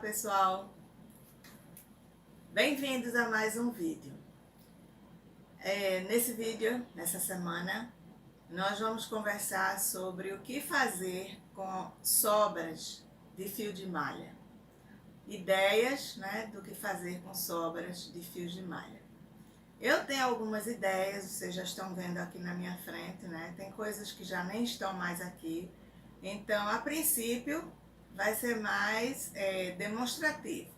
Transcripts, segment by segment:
pessoal, bem-vindos a mais um vídeo. Nesse vídeo, nessa semana, nós vamos conversar sobre o que fazer com sobras de fio de malha. Ideias, né, do que fazer com sobras de fios de malha. Eu tenho algumas ideias, vocês já estão vendo aqui na minha frente, né? Tem coisas que já nem estão mais aqui. Então, a princípio, vai ser mais demonstrativo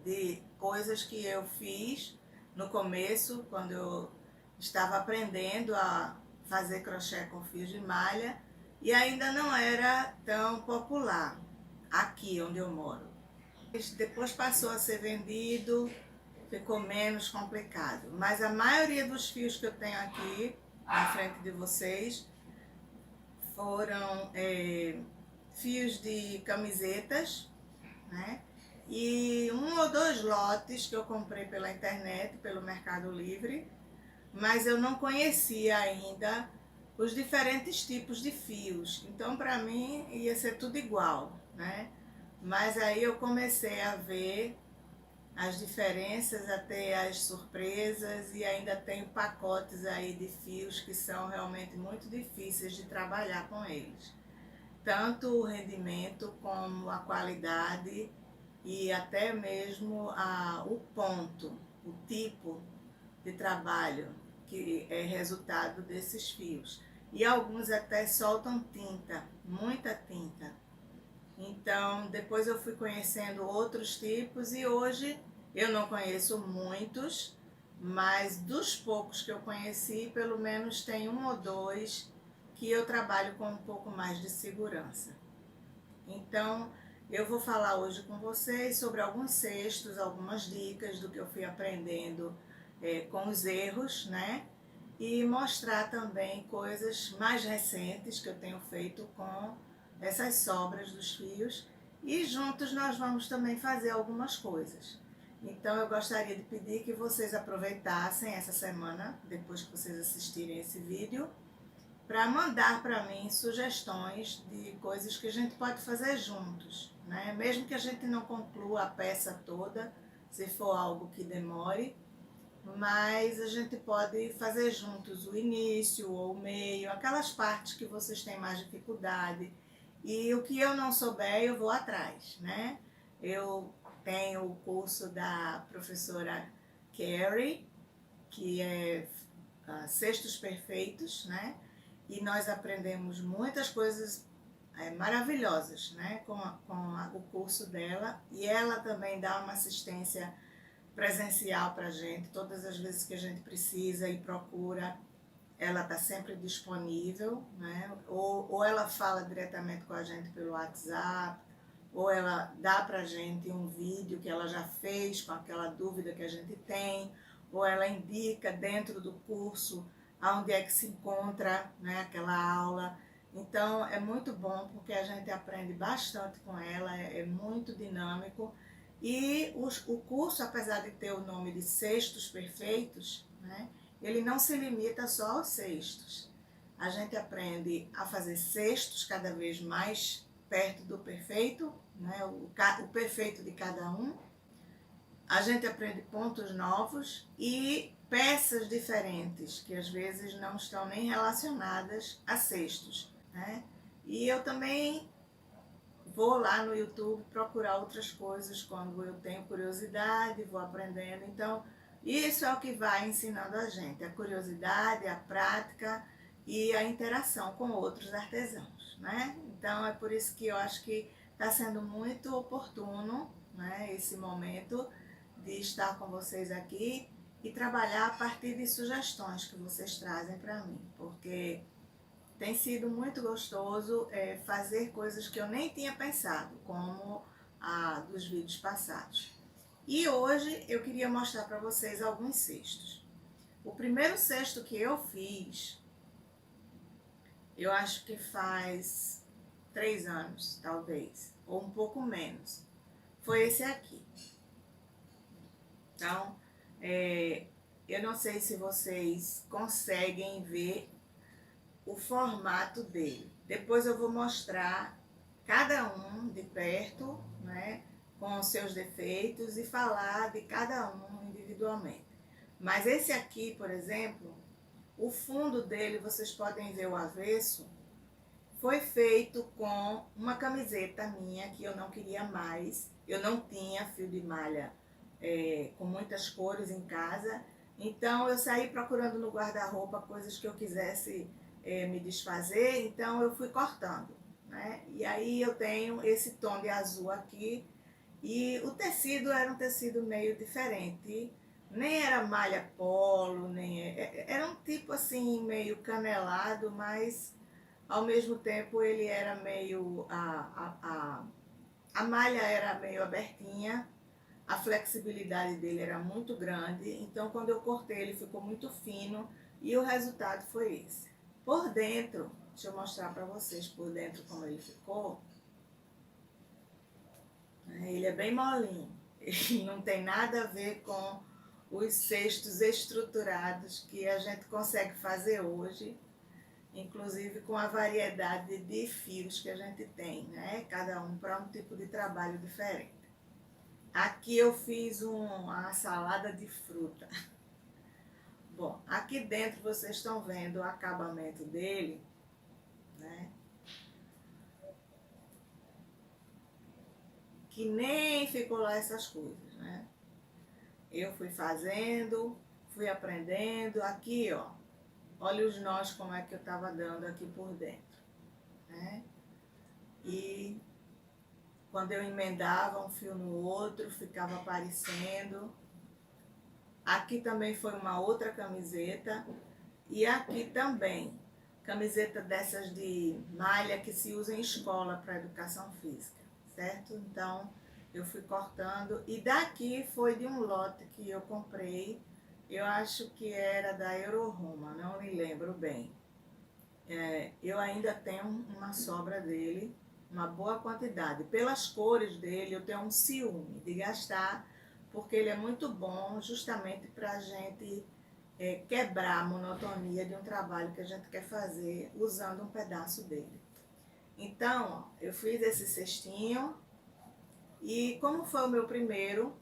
de coisas que eu fiz no começo, quando eu estava aprendendo a fazer crochê com fios de malha e ainda não era tão popular aqui onde eu moro. Depois passou a ser vendido, ficou menos complicado, mas a maioria dos fios que eu tenho aqui na frente de vocês foram fios de camisetas, né? E um ou dois lotes que eu comprei pela internet, pelo Mercado Livre, mas eu não conhecia ainda os diferentes tipos de fios. Então, para mim, ia ser tudo igual, né? Mas aí eu comecei a ver as diferenças, até as surpresas, e ainda tenho pacotes aí de fios que são realmente muito difíceis de trabalhar com eles. Tanto o rendimento como a qualidade e até mesmo o ponto, o tipo de trabalho que é resultado desses fios. E alguns até soltam tinta, muita tinta. Então, depois eu fui conhecendo outros tipos e hoje eu não conheço muitos, mas dos poucos que eu conheci, pelo menos tem um ou dois que eu trabalho com um pouco mais de segurança. Então, eu vou falar hoje com vocês sobre alguns cestos, algumas dicas do que eu fui aprendendo com os erros, né? E mostrar também coisas mais recentes que eu tenho feito com essas sobras dos fios, e juntos nós vamos também fazer algumas coisas. Então eu gostaria de pedir que vocês aproveitassem essa semana, depois que vocês assistirem esse vídeo, para mandar para mim sugestões de coisas que a gente pode fazer juntos, né? Mesmo que a gente não conclua a peça toda, se for algo que demore, mas a gente pode fazer juntos o início ou o meio, aquelas partes que vocês têm mais dificuldade. E o que eu não souber, eu vou atrás, né? Eu tenho o curso da professora Carrie, que é Cestos Perfeitos, né? E nós aprendemos muitas coisas maravilhosas, né? com o curso dela. E ela também dá uma assistência presencial para a gente, todas as vezes que a gente precisa e procura, ela está sempre disponível, né? Ou ela fala diretamente com a gente pelo WhatsApp, ou ela dá para a gente um vídeo que ela já fez com aquela dúvida que a gente tem, ou ela indica dentro do curso onde é que se encontra, né, aquela aula. Então é muito bom porque a gente aprende bastante com ela, é muito dinâmico. E o curso, apesar de ter o nome de Cestos Perfeitos, né, ele não se limita só aos cestos. A gente aprende a fazer cestos cada vez mais perto do perfeito, né, o perfeito de cada um. A gente aprende pontos novos e peças diferentes, que às vezes não estão nem relacionadas a cestos, né? E eu também vou lá no YouTube procurar outras coisas quando eu tenho curiosidade, vou aprendendo. Então, isso é o que vai ensinando a gente, a curiosidade, a prática e a interação com outros artesãos, né? Então, é por isso que eu acho que está sendo muito oportuno, né, esse momento de estar com vocês aqui e trabalhar a partir de sugestões que vocês trazem para mim, porque tem sido muito gostoso fazer coisas que eu nem tinha pensado, como a dos vídeos passados. E hoje eu queria mostrar para vocês alguns cestos. O primeiro cesto que eu fiz, eu acho que faz 3 anos, talvez, ou um pouco menos, foi esse aqui. Então, eu não sei se vocês conseguem ver o formato dele. Depois eu vou mostrar cada um de perto, né, com seus defeitos e falar de cada um individualmente. Mas esse aqui, por exemplo, o fundo dele, vocês podem ver o avesso, foi feito com uma camiseta minha que eu não queria mais. Eu não tinha fio de malha com muitas cores em casa. Então eu saí procurando no guarda-roupa coisas que eu quisesse me desfazer. Então eu fui cortando, né? E aí eu tenho esse tom de azul aqui. E o tecido era um tecido meio diferente. Nem era malha polo, nem era um tipo assim meio canelado, mas ao mesmo tempo ele era meio a malha era meio abertinha, a flexibilidade dele era muito grande, então quando eu cortei ele ficou muito fino e o resultado foi esse. Por dentro, deixa eu mostrar para vocês por dentro como ele ficou. Ele é bem molinho, ele não tem nada a ver com os cestos estruturados que a gente consegue fazer hoje, inclusive com a variedade de fios que a gente tem, né? Cada um para um tipo de trabalho diferente. Aqui eu fiz uma salada de fruta. Bom, aqui dentro vocês estão vendo o acabamento dele, né? Que nem ficou lá essas coisas, né? Eu fui fazendo, fui aprendendo. Aqui, ó, olha os nós como é que eu tava dando aqui por dentro, né? E quando eu emendava um fio no outro, ficava aparecendo. Aqui também foi uma outra camiseta. E aqui também, camiseta dessas de malha que se usa em escola para educação física, certo? Então, eu fui cortando. E daqui foi de um lote que eu comprei. Eu acho que era da Euroroma, não me lembro bem. Eu ainda tenho uma sobra dele, uma boa quantidade. Pelas cores dele, eu tenho um ciúme de gastar, porque ele é muito bom justamente para a gente quebrar a monotonia de um trabalho que a gente quer fazer usando um pedaço dele. Então, ó, eu fiz esse cestinho e como foi o meu primeiro,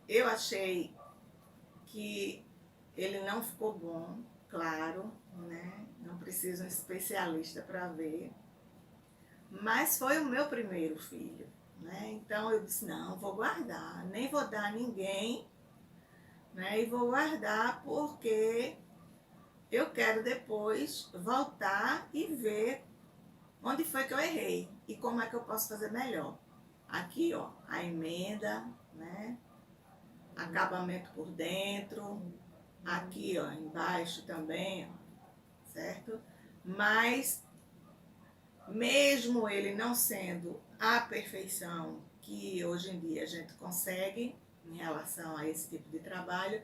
eu achei que ele não ficou bom, claro, né? Não preciso um especialista para ver. Mas foi o meu primeiro filho, né? Então eu disse, não, vou guardar, nem vou dar a ninguém, né? E vou guardar porque eu quero depois voltar e ver onde foi que eu errei e como é que eu posso fazer melhor. Aqui, ó, a emenda, né? Acabamento por dentro. Aqui, ó, embaixo também, ó, certo? Mas mesmo ele não sendo a perfeição que hoje em dia a gente consegue em relação a esse tipo de trabalho,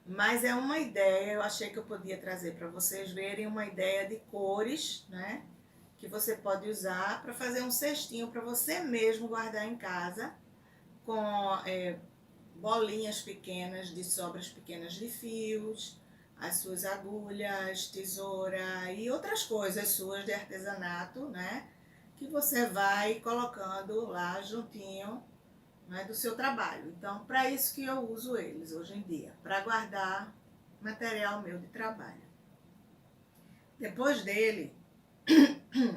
mas é uma ideia, eu achei que eu podia trazer para vocês verem uma ideia de cores, né? Que você pode usar para fazer um cestinho para você mesmo guardar em casa, com bolinhas pequenas de sobras pequenas de fios, as suas agulhas, tesoura e outras coisas suas de artesanato, né? Que você vai colocando lá juntinho, né, do seu trabalho. Então, para isso que eu uso eles hoje em dia, para guardar material meu de trabalho. Depois dele,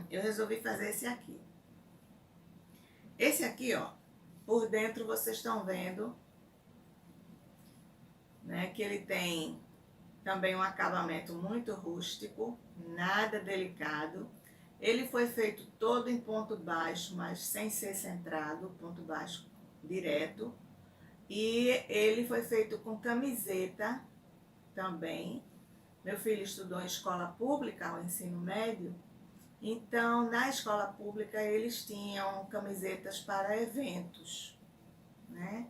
eu resolvi fazer esse aqui. Esse aqui, ó, por dentro vocês estão vendo, né, que ele tem também um acabamento muito rústico, nada delicado. Ele foi feito todo em ponto baixo, mas sem ser centrado, ponto baixo direto. E ele foi feito com camiseta também. Meu filho estudou em escola pública, ao ensino médio. Então, na escola pública, eles tinham camisetas para eventos, né?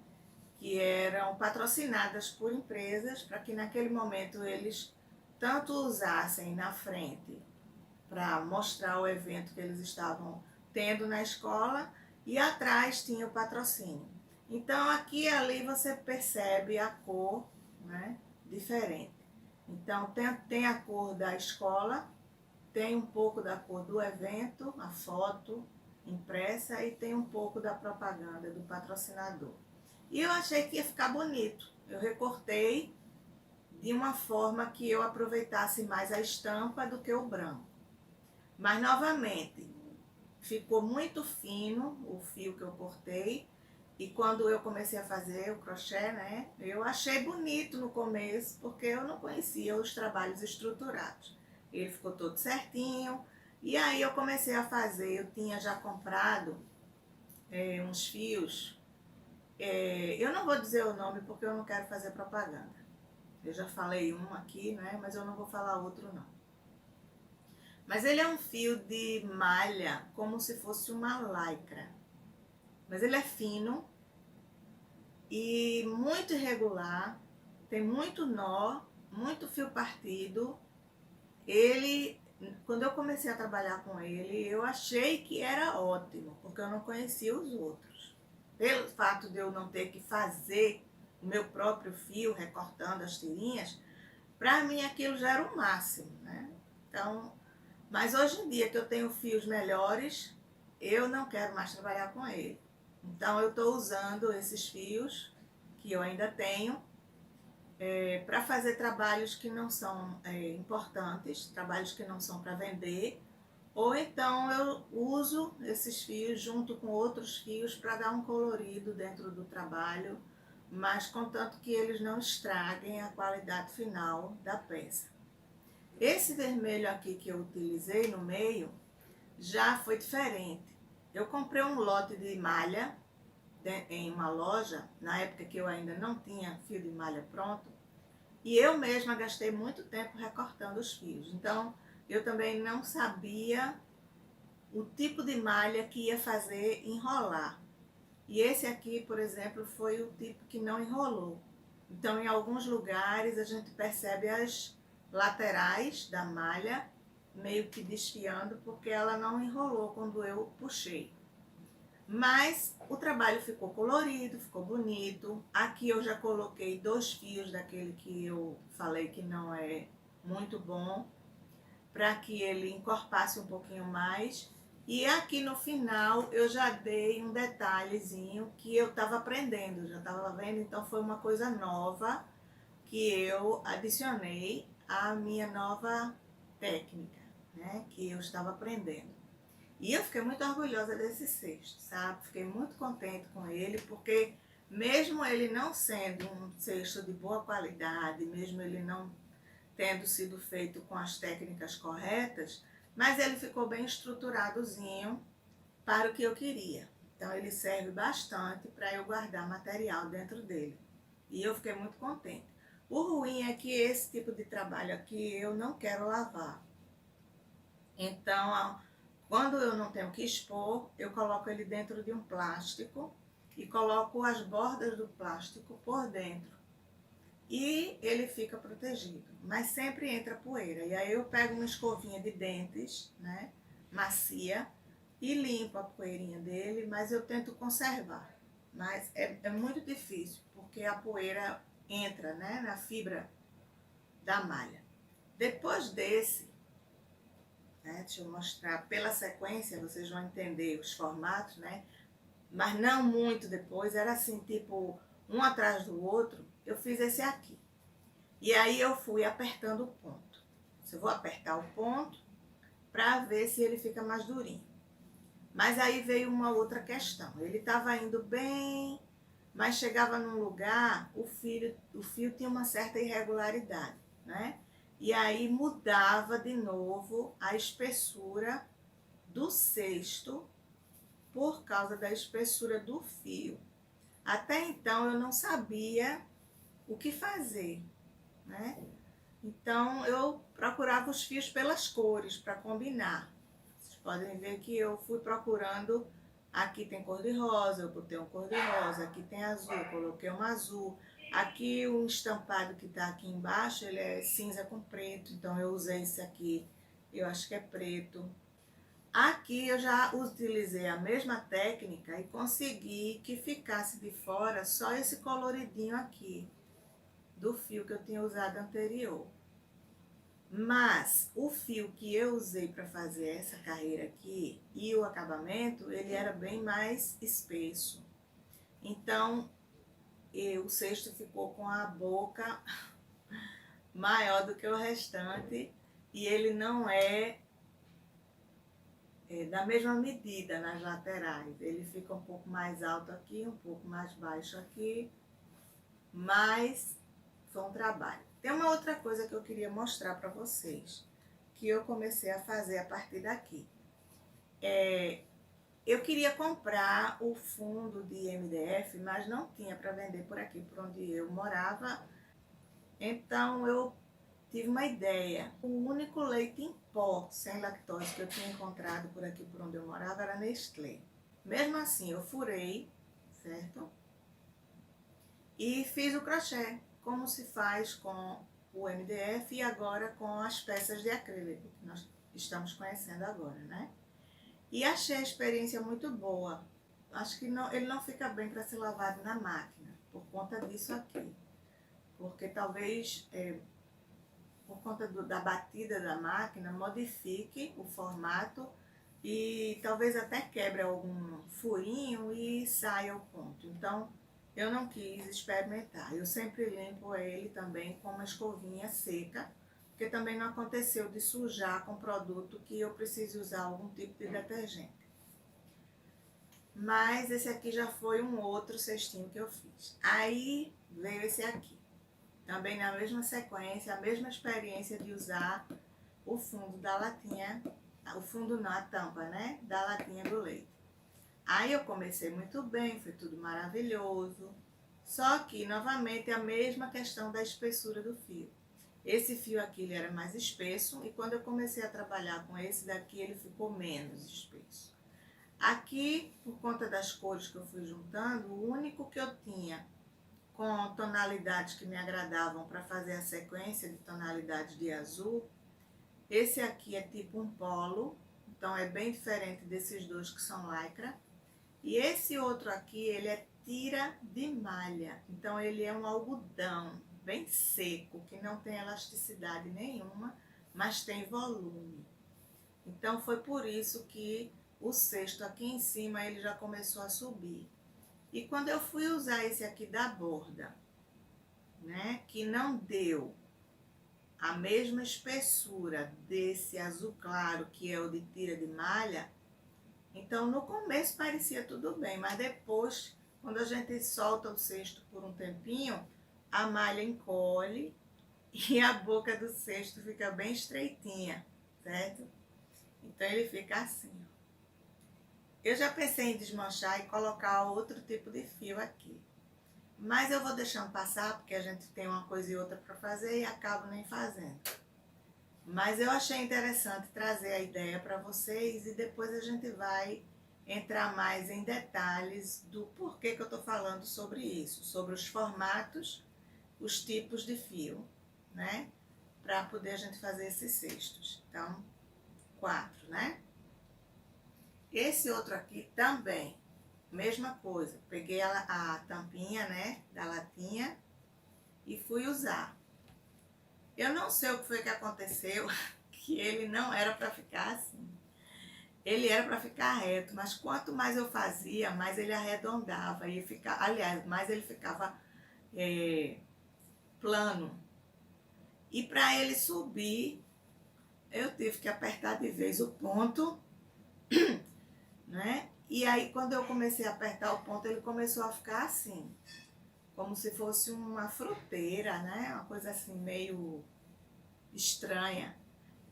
Que eram patrocinadas por empresas para que naquele momento eles tanto usassem na frente para mostrar o evento que eles estavam tendo na escola e atrás tinha o patrocínio. Então aqui e ali você percebe a cor, né, diferente. Então tem a cor da escola, tem um pouco da cor do evento, a foto, impressa e tem um pouco da propaganda do patrocinador. E eu achei que ia ficar bonito. Eu recortei de uma forma que eu aproveitasse mais a estampa do que o branco. Mas, novamente, ficou muito fino o fio que eu cortei. E quando eu comecei a fazer o crochê, né, eu achei bonito no começo, porque eu não conhecia os trabalhos estruturados. Ele ficou todo certinho. E aí eu comecei a fazer, eu tinha já comprado uns fios. Eu não vou dizer o nome porque eu não quero fazer propaganda. Eu já falei um aqui, né, mas eu não vou falar outro não. Mas ele é um fio de malha, como se fosse uma lycra. Mas ele é fino e muito irregular, tem muito nó, muito fio partido. Ele, quando eu comecei a trabalhar com ele, eu achei que era ótimo, porque eu não conhecia os outros. Pelo fato de eu não ter que fazer o meu próprio fio, recortando as tirinhas, para mim aquilo já era o máximo, né? Então, mas hoje em dia que eu tenho fios melhores, eu não quero mais trabalhar com ele. Então eu estou usando esses fios que eu ainda tenho para fazer trabalhos que não são importantes, trabalhos que não são para vender, ou então eu uso esses fios junto com outros fios para dar um colorido dentro do trabalho, mas contanto que eles não estraguem a qualidade final da peça. Esse vermelho aqui que eu utilizei no meio já foi diferente. Eu comprei um lote de malha em uma loja, na época que eu ainda não tinha fio de malha pronto, e eu mesma gastei muito tempo recortando os fios. Então, eu também não sabia o tipo de malha que ia fazer enrolar. E esse aqui, por exemplo, foi o tipo que não enrolou. Então, em alguns lugares, a gente percebe as laterais da malha meio que desfiando, porque ela não enrolou quando eu puxei. Mas o trabalho ficou colorido, ficou bonito. Aqui eu já coloquei 2 fios daquele que eu falei que não é muito bom, para que ele encorpasse um pouquinho mais. E aqui no final eu já dei um detalhezinho que eu estava aprendendo, já estava vendo, então foi uma coisa nova que eu adicionei à minha nova técnica, né, que eu estava aprendendo. E eu fiquei muito orgulhosa desse cesto, sabe? Fiquei muito contente com ele, porque mesmo ele não sendo um cesto de boa qualidade, mesmo ele não tendo sido feito com as técnicas corretas, mas ele ficou bem estruturadozinho para o que eu queria. Então ele serve bastante para eu guardar material dentro dele. E eu fiquei muito contente. O ruim é que esse tipo de trabalho aqui eu não quero lavar. Então, quando eu não tenho que expor, eu coloco ele dentro de um plástico e coloco as bordas do plástico por dentro. E ele fica protegido, mas sempre entra poeira. E aí eu pego uma escovinha de dentes, né, macia, e limpo a poeirinha dele, mas eu tento conservar. Mas é muito difícil, porque a poeira entra, né, na fibra da malha. Depois desse, né, deixa eu mostrar pela sequência, vocês vão entender os formatos, né? Mas não muito depois, era assim, tipo, um atrás do outro. Eu fiz esse aqui. E aí eu fui apertando o ponto. Eu vou apertar o ponto para ver se ele fica mais durinho. Mas aí veio uma outra questão. Ele estava indo bem, mas chegava num lugar, o fio tinha uma certa irregularidade, né? E aí mudava de novo a espessura do cesto por causa da espessura do fio. Até então eu não sabia o que fazer, né? Então eu procurava os fios pelas cores para combinar. Vocês podem ver que eu fui procurando. Aqui tem cor de rosa, eu botei um cor de rosa. Aqui tem azul, eu coloquei um azul. Aqui o estampado que está aqui embaixo, ele é cinza com preto, então eu usei esse aqui, eu acho que é preto. Aqui eu já utilizei a mesma técnica e consegui que ficasse de fora só esse coloridinho aqui, do fio que eu tinha usado anterior. Mas o fio que eu usei para fazer essa carreira aqui e o acabamento, ele era bem mais espesso. Então, o cesto ficou com a boca maior do que o restante e ele não é da mesma medida nas laterais. Ele fica um pouco mais alto aqui, um pouco mais baixo aqui, mas foi um trabalho. Tem uma outra coisa que eu queria mostrar para vocês, que eu comecei a fazer a partir daqui. Eu queria comprar o fundo de MDF, mas não tinha para vender por aqui, por onde eu morava. Então eu tive uma ideia. O único leite em pó sem lactose que eu tinha encontrado por aqui, por onde eu morava, era Nestlé. Mesmo assim, eu furei, certo? E fiz o crochê, como se faz com o MDF e agora com as peças de acrílico, que nós estamos conhecendo agora, né? E achei a experiência muito boa. Acho que não, ele não fica bem para ser lavado na máquina, por conta disso aqui. Porque talvez, por conta da batida da máquina, modifique o formato e talvez até quebre algum furinho e saia o ponto. Então, eu não quis experimentar. Eu sempre limpo ele também com uma escovinha seca, porque também não aconteceu de sujar com produto que eu precise usar algum tipo de detergente. Mas esse aqui já foi um outro cestinho que eu fiz. Aí veio esse aqui. Também na mesma sequência, a mesma experiência de usar o fundo da latinha, o fundo não, a tampa, né, da latinha do leite. Aí eu comecei muito bem, foi tudo maravilhoso. Só que, novamente, a mesma questão da espessura do fio. Esse fio aqui ele era mais espesso e quando eu comecei a trabalhar com esse daqui, ele ficou menos espesso. Aqui, por conta das cores que eu fui juntando, o único que eu tinha com tonalidades que me agradavam para fazer a sequência de tonalidades de azul, esse aqui é tipo um polo, então é bem diferente desses dois que são lycra. E esse outro aqui, ele é tira de malha, então ele é um algodão bem seco, que não tem elasticidade nenhuma, mas tem volume. Então foi por isso que o cesto aqui em cima ele já começou a subir. E quando eu fui usar esse aqui da borda, né, que não deu a mesma espessura desse azul claro, que é o de tira de malha, então no começo parecia tudo bem, mas depois, quando a gente solta o cesto por um tempinho, a malha encolhe e a boca do cesto fica bem estreitinha, certo? Então ele fica assim, ó. Eu já pensei em desmanchar e colocar outro tipo de fio aqui. Mas eu vou deixando passar, porque a gente tem uma coisa e outra para fazer e acabo nem fazendo. Mas eu achei interessante trazer a ideia para vocês e depois a gente vai entrar mais em detalhes do porquê que eu estou falando sobre isso, sobre os formatos, os tipos de fio, né? Para poder a gente fazer esses cestos. Então, 4, né? Esse outro aqui também, mesma coisa. Peguei a tampinha, né, da latinha e fui usar. Eu não sei o que foi que aconteceu, que ele não era para ficar assim. Ele era para ficar reto, mas quanto mais eu fazia, mais ele arredondava. E ficava, aliás, mais ele ficava plano. E para ele subir, eu tive que apertar de vez o ponto, né? E aí, quando eu comecei a apertar o ponto, ele começou a ficar assim, como se fosse uma fruteira, né? Uma coisa assim, meio estranha.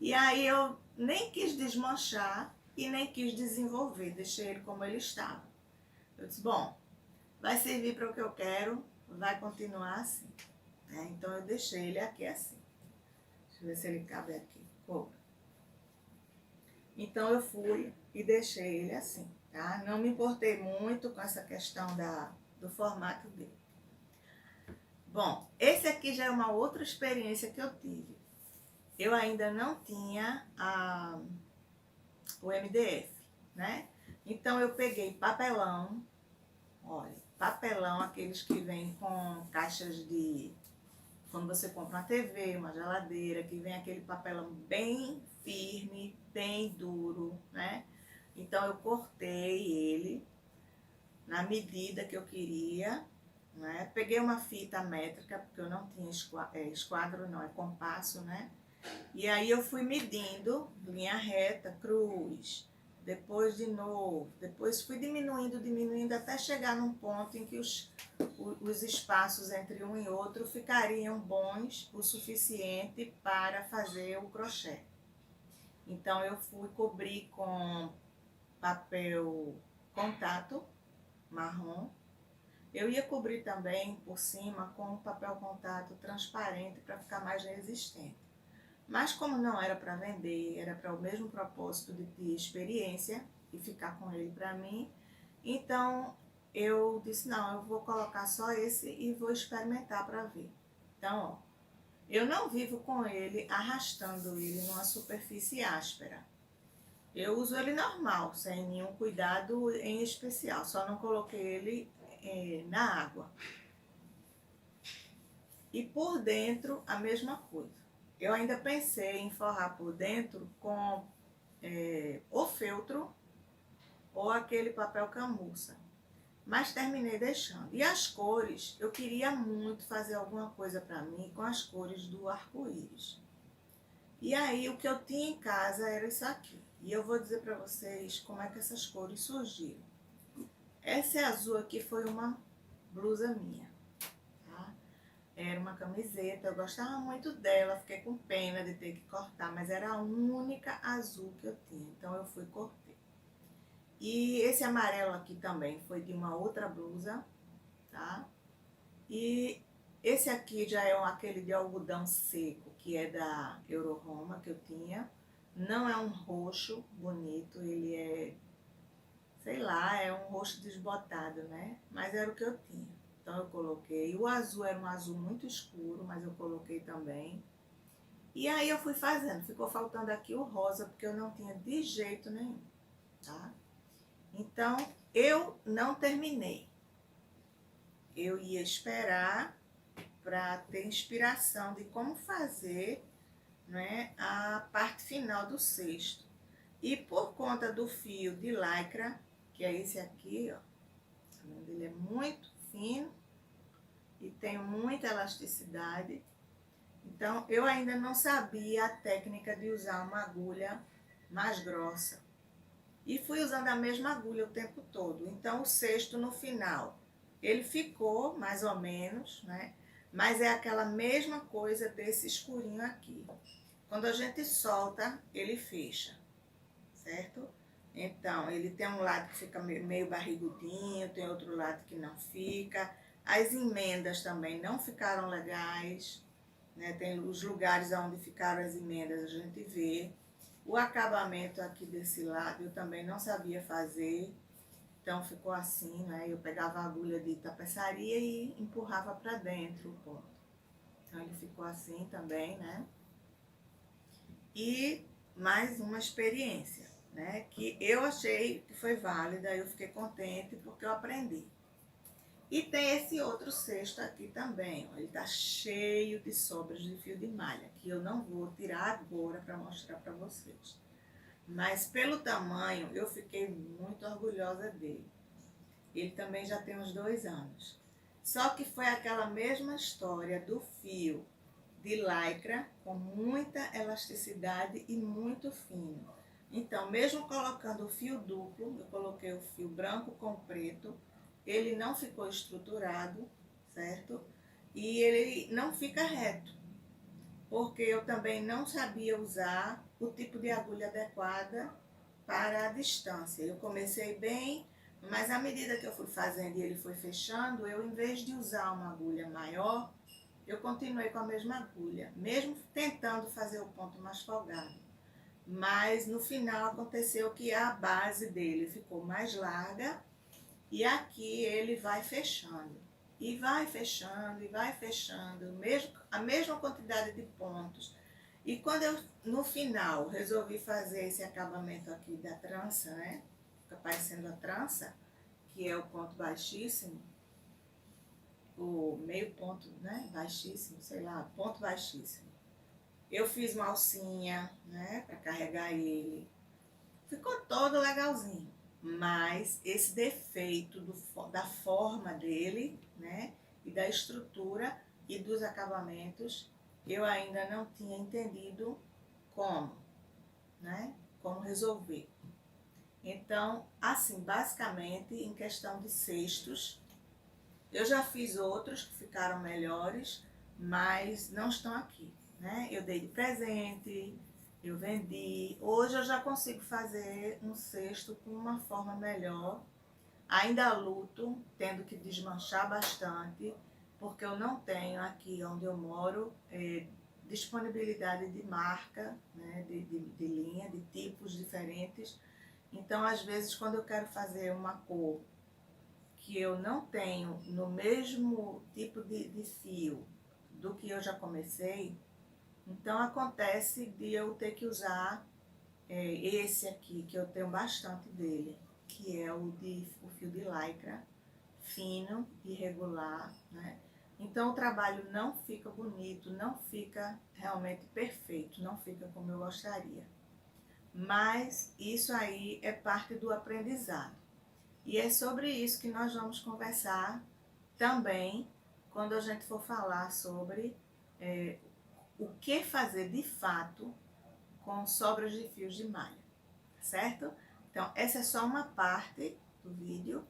E aí eu nem quis desmanchar e nem quis desenvolver, deixei ele como ele estava. Eu disse, bom, vai servir para o que eu quero, vai continuar assim. Né? Então eu deixei ele aqui assim. Deixa eu ver se ele cabe aqui. Coube. Então eu fui e deixei ele assim, tá? Não me importei muito com essa questão do formato dele. Bom, esse aqui já é uma outra experiência que eu tive. Eu ainda não tinha o MDF, né? Então eu peguei papelão, olha, papelão, aqueles que vêm com caixas de quando você compra uma TV, uma geladeira, que vem aquele papelão bem firme, bem duro, né? Então eu cortei ele na medida que eu queria, né? Peguei uma fita métrica, porque eu não tinha esquadro, não, é compasso, né? E aí eu fui medindo, linha reta, cruz, depois de novo, depois fui diminuindo até chegar num ponto em que os espaços entre um e outro ficariam bons o suficiente para fazer o crochê. Então eu fui cobrir com papel contato marrom. Eu ia cobrir também por cima com papel contato transparente para ficar mais resistente. Mas como não era para vender, era para o mesmo propósito de experiência e ficar com ele para mim, então eu disse, não, eu vou colocar só esse e vou experimentar para ver. Então, ó, eu não vivo com ele arrastando ele numa superfície áspera. Eu uso ele normal, sem nenhum cuidado em especial, só não coloquei ele na água. E por dentro, a mesma coisa. Eu ainda pensei em forrar por dentro com ou feltro ou aquele papel camurça, mas terminei deixando. E as cores, eu queria muito fazer alguma coisa para mim com as cores do arco-íris. E aí o que eu tinha em casa era isso aqui. E eu vou dizer para vocês como é que essas cores surgiram. Essa azul aqui foi uma blusa minha. Era uma camiseta, eu gostava muito dela, fiquei com pena de ter que cortar, mas era a única azul que eu tinha, então eu fui e cortei. E esse amarelo aqui também foi de uma outra blusa, tá? E esse aqui já é aquele de algodão seco, que é da Euroroma que eu tinha. Não é um roxo bonito, ele é, sei lá, é um roxo desbotado, né? Mas era o que eu tinha. Então eu coloquei, o azul era um azul muito escuro, mas eu coloquei também. E aí eu fui fazendo, ficou faltando aqui o rosa, porque eu não tinha de jeito nenhum, tá? Então eu não terminei. Eu ia esperar para ter inspiração de como fazer, né, a parte final do cesto. E por conta do fio de lycra, que é esse aqui, ó, ele é muito fino e tem muita elasticidade. Então, eu ainda não sabia a técnica de usar uma agulha mais grossa. E fui usando a mesma agulha o tempo todo. Então, o cesto no final, ele ficou mais ou menos, né? Mas é aquela mesma coisa desse escurinho aqui. Quando a gente solta, ele fecha, certo? Então, ele tem um lado que fica meio barrigudinho, tem outro lado que não fica. As emendas também não ficaram legais, né? Tem os lugares onde ficaram as emendas, a gente vê. O acabamento aqui desse lado eu também não sabia fazer, então ficou assim, né? Eu pegava a agulha de tapeçaria e empurrava para dentro o ponto. Então ele ficou assim também, né? E mais uma experiência, né? Que eu achei que foi válida, eu fiquei contente porque eu aprendi. E tem esse outro cesto aqui também, ó, ele tá cheio de sobras de fio de malha, que eu não vou tirar agora para mostrar para vocês. Mas pelo tamanho, eu fiquei muito orgulhosa dele. Ele também já tem uns 2 anos. Só que foi aquela mesma história do fio de lycra, com muita elasticidade e muito fino. Então, mesmo colocando o fio duplo, eu coloquei o fio branco com preto, ele não ficou estruturado, certo? E ele não fica reto, porque eu também não sabia usar o tipo de agulha adequada para a distância. Eu comecei bem, mas à medida que eu fui fazendo e ele foi fechando, eu, em vez de usar uma agulha maior, eu continuei com a mesma agulha, mesmo tentando fazer o ponto mais folgado. Mas no final aconteceu que a base dele ficou mais larga e aqui ele vai fechando. E vai fechando, e vai fechando, a mesma quantidade de pontos. E quando eu, no final, resolvi fazer esse acabamento aqui da trança, né? Fica parecendo a trança, que é o ponto baixíssimo. o meio ponto, né, baixíssimo, sei lá, ponto baixíssimo. Eu fiz uma alcinha, né, para carregar ele. Ficou todo legalzinho. Mas esse defeito da forma dele, né, e da estrutura e dos acabamentos, eu ainda não tinha entendido como, né, como resolver. Então, assim, basicamente, em questão de cestos, eu já fiz outros que ficaram melhores, mas não estão aqui, né? Eu dei de presente, eu vendi. Hoje eu já consigo fazer um cesto com uma forma melhor. Ainda luto, tendo que desmanchar bastante, porque eu não tenho aqui onde eu moro disponibilidade de marca, né? de linha, de tipos diferentes. Então, às vezes, quando eu quero fazer uma cor que eu não tenho no mesmo tipo de fio do que eu já comecei, então acontece de eu ter que usar esse aqui, que eu tenho bastante dele, que é o fio de lycra, fino, irregular, né? Então o trabalho não fica bonito, não fica realmente perfeito, não fica como eu gostaria. Mas isso aí é parte do aprendizado. E é sobre isso que nós vamos conversar também quando a gente for falar sobre o que fazer de fato com sobras de fios de malha, certo? Então, essa é só uma parte do vídeo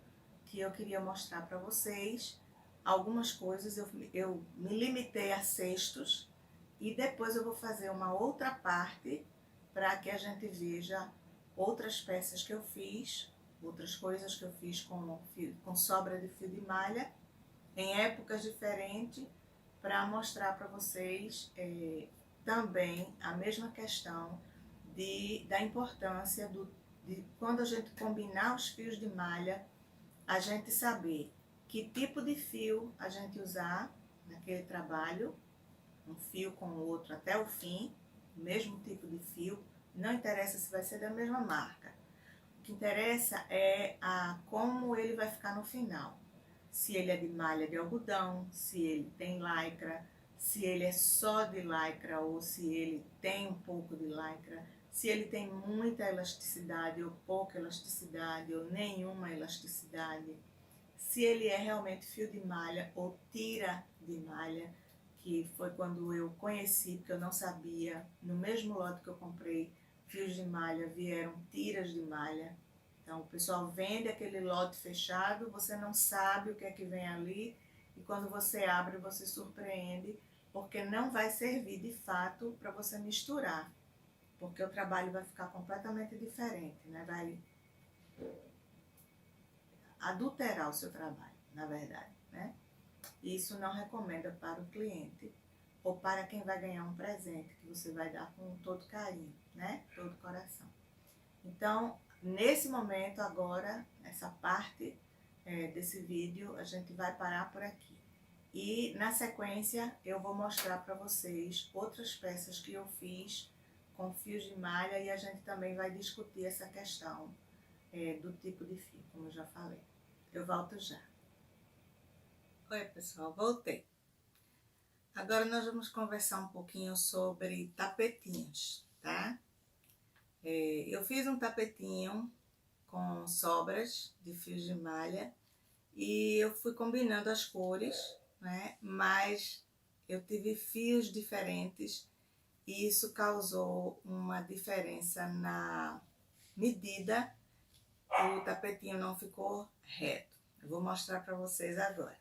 que eu queria mostrar para vocês. Algumas coisas eu me limitei a cestos e depois eu vou fazer uma outra parte para que a gente veja outras peças que eu fiz, outras coisas que eu fiz com sobra de fio de malha, em épocas diferentes, para mostrar para vocês também a mesma questão da importância de quando a gente combinar os fios de malha, a gente saber que tipo de fio a gente usar naquele trabalho, um fio com o outro até o fim, o mesmo tipo de fio, não interessa se vai ser da mesma marca. O que interessa é como ele vai ficar no final. Se ele é de malha de algodão, se ele tem lycra, se ele é só de lycra ou se ele tem um pouco de lycra, se ele tem muita elasticidade ou pouca elasticidade ou nenhuma elasticidade, se ele é realmente fio de malha ou tira de malha, que foi quando eu conheci, porque eu não sabia, no mesmo lote que eu comprei fios de malha, vieram tiras de malha. Então o pessoal vende aquele lote fechado, você não sabe o que é que vem ali, e quando você abre você surpreende, porque não vai servir de fato para você misturar, porque o trabalho vai ficar completamente diferente, né? Vai adulterar o seu trabalho, na verdade, né? Isso não recomenda para o cliente ou para quem vai ganhar um presente que você vai dar com todo carinho, né? Todo coração. Então, nesse momento agora, nessa parte desse vídeo, a gente vai parar por aqui. E na sequência eu vou mostrar para vocês outras peças que eu fiz com fios de malha e a gente também vai discutir essa questão do tipo de fio, como eu já falei. Eu volto já. Oi, pessoal, voltei. Agora nós vamos conversar um pouquinho sobre tapetinhos, tá? Eu fiz um tapetinho com sobras de fios de malha e eu fui combinando as cores, né? Mas eu tive fios diferentes e isso causou uma diferença na medida. O tapetinho não ficou reto. Eu vou mostrar para vocês agora.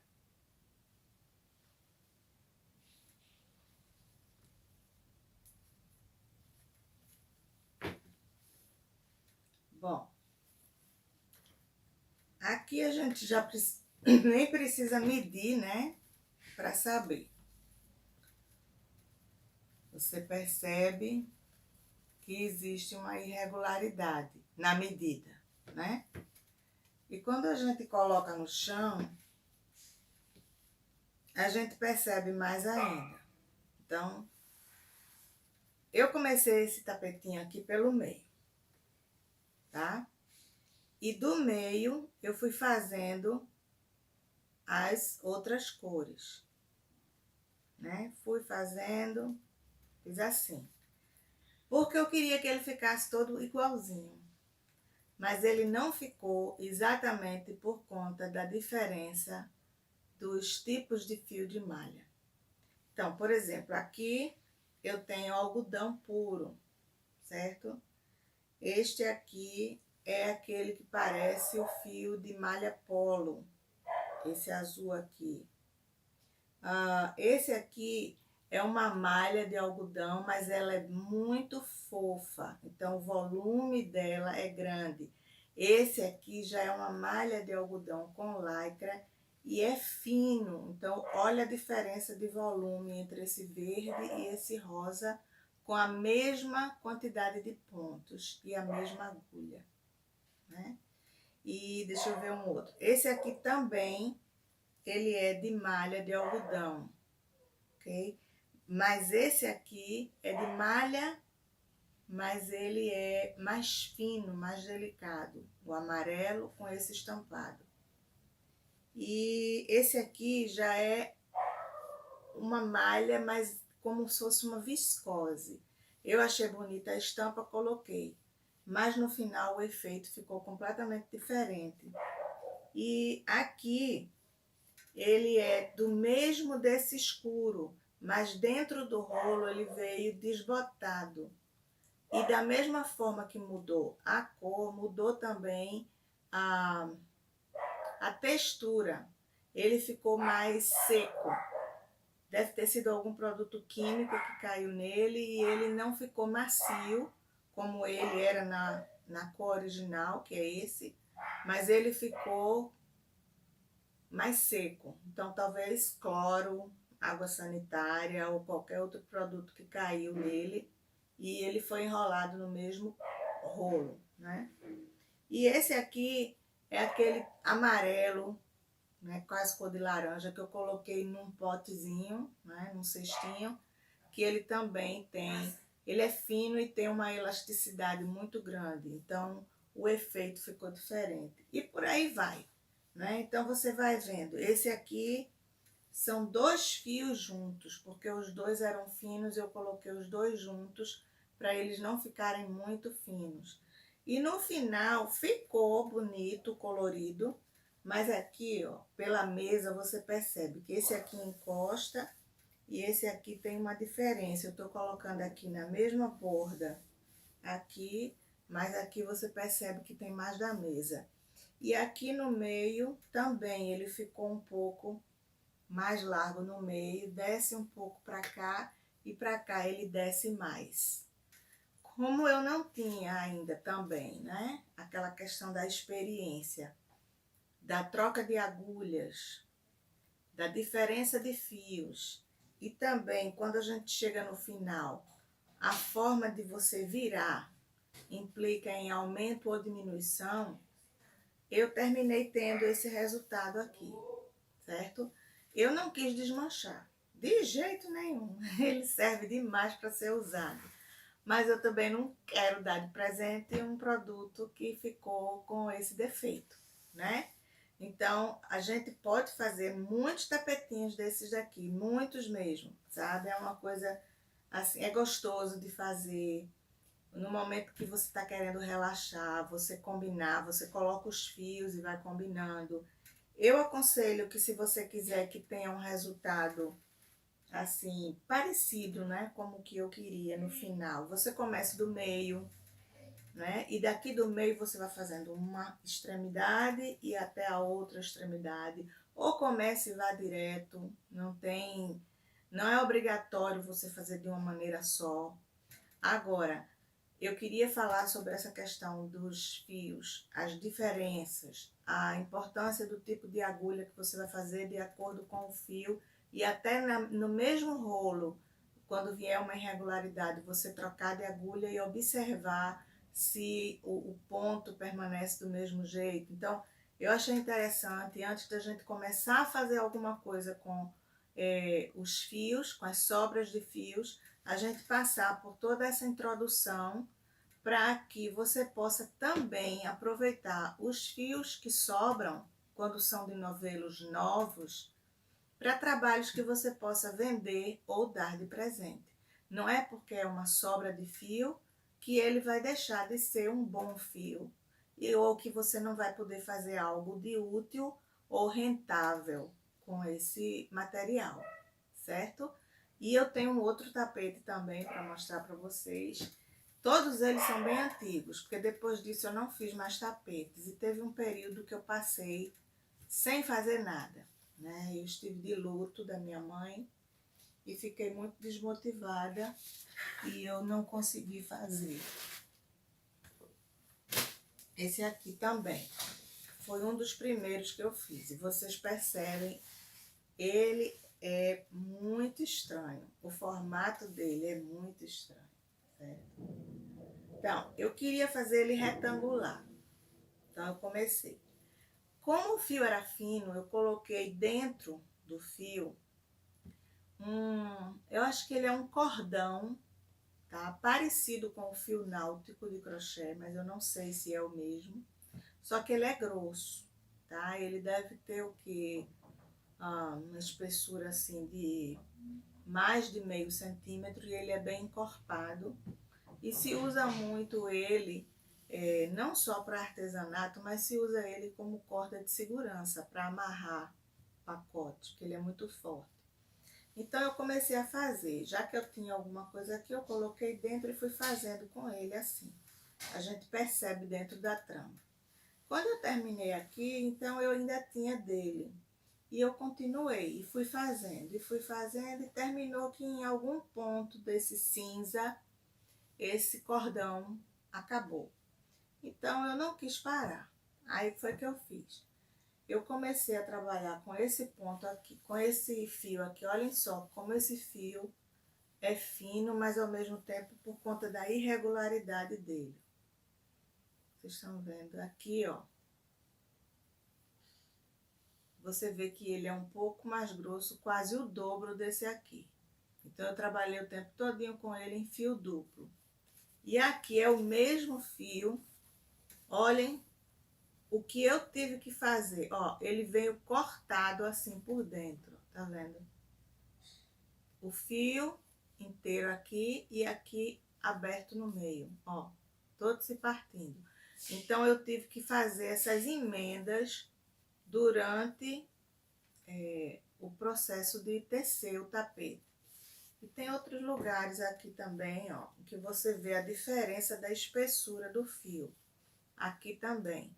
Bom, aqui a gente já nem precisa medir, né, para saber. Você percebe que existe uma irregularidade na medida, né? E quando a gente coloca no chão, a gente percebe mais ainda. Então, eu comecei esse tapetinho aqui pelo meio, tá? E do meio eu fui fazendo as outras cores, né? Fui fazendo, fiz assim. Porque eu queria que ele ficasse todo igualzinho. Mas ele não ficou exatamente por conta da diferença dos tipos de fio de malha. Então, por exemplo, aqui eu tenho algodão puro, certo? Este aqui é aquele que parece o fio de malha polo, esse azul aqui. Esse aqui é uma malha de algodão, mas ela é muito fofa, então o volume dela é grande. Esse aqui já é uma malha de algodão com lycra e é fino, então olha a diferença de volume entre esse verde e esse rosa, com a mesma quantidade de pontos e a mesma agulha, né? E deixa eu ver um outro. Esse aqui também, ele é de malha de algodão, ok? Mas esse aqui é de malha, mas ele é mais fino, mais delicado. O amarelo com esse estampado. E esse aqui já é uma malha, mas como se fosse uma viscose. Eu achei bonita a estampa, coloquei. Mas no final o efeito ficou completamente diferente. E aqui ele é do mesmo desse escuro, mas dentro do rolo ele veio desbotado. E da mesma forma que mudou a cor, mudou também a textura. Ele ficou mais seco. Deve ter sido algum produto químico que caiu nele e ele não ficou macio, como ele era na cor original, que é esse, mas ele ficou mais seco. Então, talvez cloro, água sanitária ou qualquer outro produto que caiu nele e ele foi enrolado no mesmo rolo, né? E esse aqui é aquele amarelo, né, quase cor de laranja, que eu coloquei num potezinho, né, num cestinho, que ele também tem, ele é fino e tem uma elasticidade muito grande, então o efeito ficou diferente. E por aí vai, né? Então você vai vendo, esse aqui são 2 fios juntos, porque os dois eram finos, eu coloquei os dois juntos para eles não ficarem muito finos. E no final ficou bonito, colorido, mas aqui, ó, pela mesa você percebe que esse aqui encosta e esse aqui tem uma diferença. Eu tô colocando aqui na mesma borda, aqui, mas aqui você percebe que tem mais da mesa. E aqui no meio também ele ficou um pouco mais largo no meio, desce um pouco para cá e para cá ele desce mais. Como eu não tinha ainda também, né, aquela questão da experiência, da troca de agulhas, da diferença de fios e também quando a gente chega no final, a forma de você virar implica em aumento ou diminuição, eu terminei tendo esse resultado aqui, certo? Eu não quis desmanchar, de jeito nenhum, ele serve demais para ser usado. Mas eu também não quero dar de presente um produto que ficou com esse defeito, né? Então, a gente pode fazer muitos tapetinhos desses daqui, muitos mesmo, sabe? É uma coisa, assim, é gostoso de fazer. No momento que você está querendo relaxar, você combinar, você coloca os fios e vai combinando. Eu aconselho que se você quiser que tenha um resultado assim, parecido, né, como que eu queria no final, você começa do meio, né, e daqui do meio você vai fazendo uma extremidade e até a outra extremidade, ou comece e vá direto, não é obrigatório você fazer de uma maneira só. Agora, eu queria falar sobre essa questão dos fios, as diferenças, a importância do tipo de agulha que você vai fazer de acordo com o fio e até no mesmo rolo, quando vier uma irregularidade, você trocar de agulha e observar se o ponto permanece do mesmo jeito. Então, eu achei interessante, antes da gente começar a fazer alguma coisa com os fios, com as sobras de fios, a gente passar por toda essa introdução para que você possa também aproveitar os fios que sobram quando são de novelos novos, para trabalhos que você possa vender ou dar de presente. Não é porque é uma sobra de fio que ele vai deixar de ser um bom fio ou que você não vai poder fazer algo de útil ou rentável com esse material, certo? E eu tenho um outro tapete também para mostrar para vocês. Todos eles são bem antigos, porque depois disso eu não fiz mais tapetes. E teve um período que eu passei sem fazer nada, né? Eu estive de luto da minha mãe e fiquei muito desmotivada e eu não consegui fazer. Esse aqui também foi um dos primeiros que eu fiz. E vocês percebem, ele é muito estranho. O formato dele é muito estranho, certo? Então, eu queria fazer ele retangular. Então, eu comecei. Como o fio era fino, eu coloquei dentro do fio eu acho que ele é um cordão, tá? Parecido com o fio náutico de crochê, mas eu não sei se é o mesmo. Só que ele é grosso, tá? Ele deve ter o quê? Uma espessura assim de mais de meio centímetro e ele é bem encorpado. E se usa muito ele, não só para artesanato, mas se usa ele como corda de segurança para amarrar pacote, porque ele é muito forte. Então eu comecei a fazer, já que eu tinha alguma coisa aqui, eu coloquei dentro e fui fazendo com ele assim. A gente percebe dentro da trama. Quando eu terminei aqui, então eu ainda tinha dele. E eu continuei, e fui fazendo, e terminou que em algum ponto desse cinza, esse cordão acabou. Então eu não quis parar. Aí foi que eu fiz. Eu comecei a trabalhar com esse ponto aqui, com esse fio aqui. Olhem só como esse fio é fino, mas ao mesmo tempo por conta da irregularidade dele. Vocês estão vendo aqui, ó. Você vê que ele é um pouco mais grosso, quase o dobro desse aqui. Então eu trabalhei o tempo todinho com ele em fio duplo. E aqui é o mesmo fio. Olhem o que eu tive que fazer. Ó, ele veio cortado assim por dentro, tá vendo? O fio inteiro aqui e aqui aberto no meio, ó, todo se partindo. Então eu tive que fazer essas emendas durante o processo de tecer o tapete. E tem outros lugares aqui também, ó, que você vê a diferença da espessura do fio. Aqui também.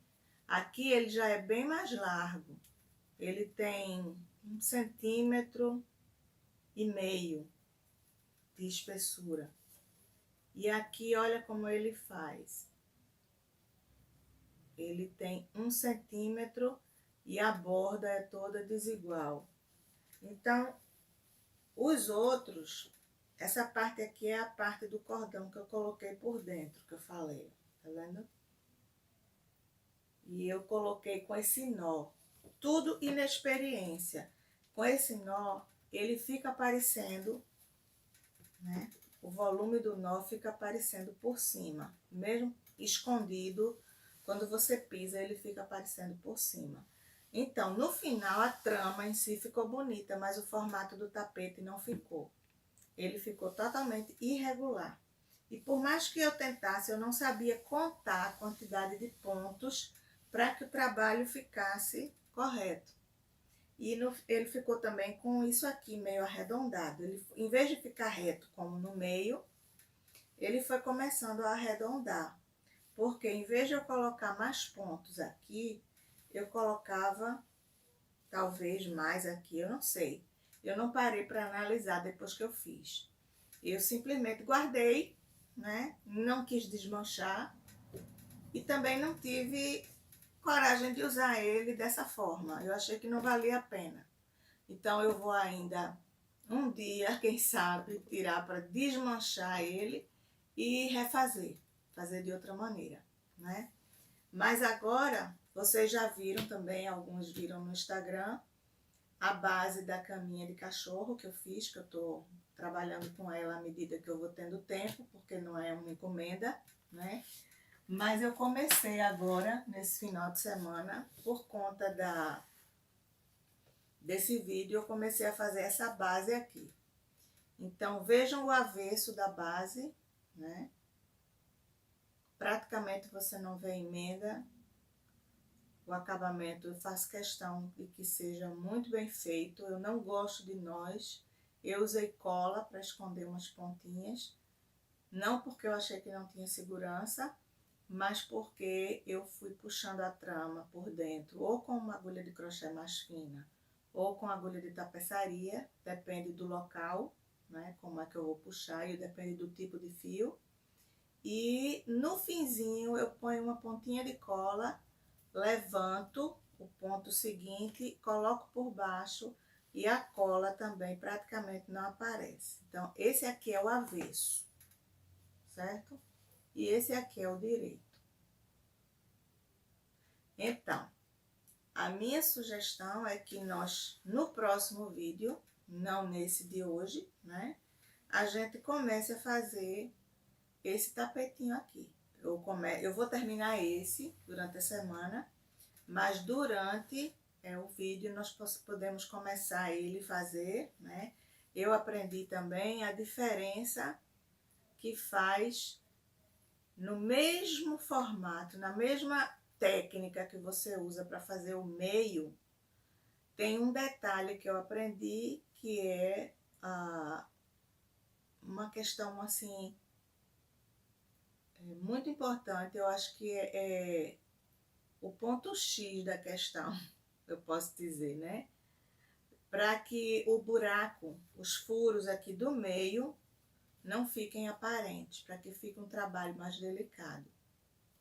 Aqui ele já é bem mais largo. Ele tem 1,5 centímetro de espessura. E aqui, olha como ele faz. Ele tem 1 centímetro e a borda é toda desigual. Então, os outros, essa parte aqui é a parte do cordão que eu coloquei por dentro, que eu falei, tá vendo? E eu coloquei com esse nó, tudo inexperiência. Com esse nó, ele fica aparecendo, né? O volume do nó fica aparecendo por cima, mesmo escondido, quando você pisa, ele fica aparecendo por cima. Então, no final, a trama em si ficou bonita, mas o formato do tapete não ficou. Ele ficou totalmente irregular. E por mais que eu tentasse, eu não sabia contar a quantidade de pontos para que o trabalho ficasse correto. E ele ficou também com isso aqui meio arredondado. Ele, em vez de ficar reto como no meio, ele foi começando a arredondar. Porque em vez de eu colocar mais pontos aqui, eu colocava talvez mais aqui, eu não sei. Eu não parei para analisar depois que eu fiz. Eu simplesmente guardei, né? Não quis desmanchar e também não tive coragem de usar ele dessa forma. Eu achei que não valia a pena. Então eu vou ainda um dia, quem sabe, tirar para desmanchar ele e refazer, fazer de outra maneira, né? Mas agora, vocês já viram também, alguns viram no Instagram, a base da caminha de cachorro que eu fiz, que eu tô trabalhando com ela à medida que eu vou tendo tempo, porque não é uma encomenda, né? Mas eu comecei agora, nesse final de semana, por conta desse vídeo, eu comecei a fazer essa base aqui. Então, vejam o avesso da base, né? Praticamente você não vê emenda. O acabamento eu faço questão de que seja muito bem feito. Eu não gosto de nós. Eu usei cola para esconder umas pontinhas. Não porque eu achei que não tinha segurança, mas porque eu fui puxando a trama por dentro, ou com uma agulha de crochê mais fina, ou com agulha de tapeçaria, depende do local, né, como é que eu vou puxar, e depende do tipo de fio. E no finzinho eu ponho uma pontinha de cola, levanto o ponto seguinte, coloco por baixo e a cola também praticamente não aparece. Então, esse aqui é o avesso, certo? E esse aqui é o direito. Então, a minha sugestão é que nós, no próximo vídeo, não nesse de hoje, né? A gente comece a fazer esse tapetinho aqui. Eu vou terminar esse durante a semana, mas durante o vídeo nós podemos começar ele fazer, né? Eu aprendi também a diferença que faz no mesmo formato, na mesma técnica que você usa para fazer o meio, tem um detalhe que eu aprendi que é uma questão assim muito importante. Eu acho que é o ponto X da questão, eu posso dizer, né? Para que o buraco, os furos aqui do meio não fiquem aparentes, para que fique um trabalho mais delicado,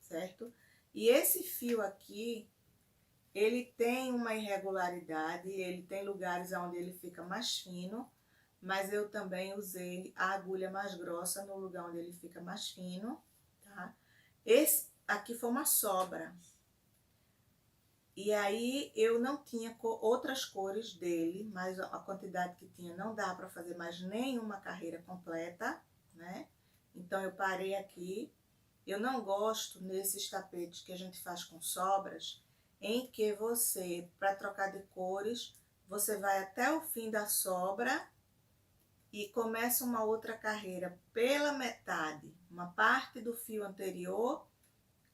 certo? E esse fio aqui, ele tem uma irregularidade, ele tem lugares onde ele fica mais fino, mas eu também usei a agulha mais grossa no lugar onde ele fica mais fino, tá? Esse aqui foi uma sobra. E aí eu não tinha outras cores dele, mas a quantidade que tinha não dá para fazer mais nenhuma carreira completa, né? Então eu parei aqui. Eu não gosto nesses tapetes que a gente faz com sobras, em que você, para trocar de cores, você vai até o fim da sobra e começa uma outra carreira pela metade, uma parte do fio anterior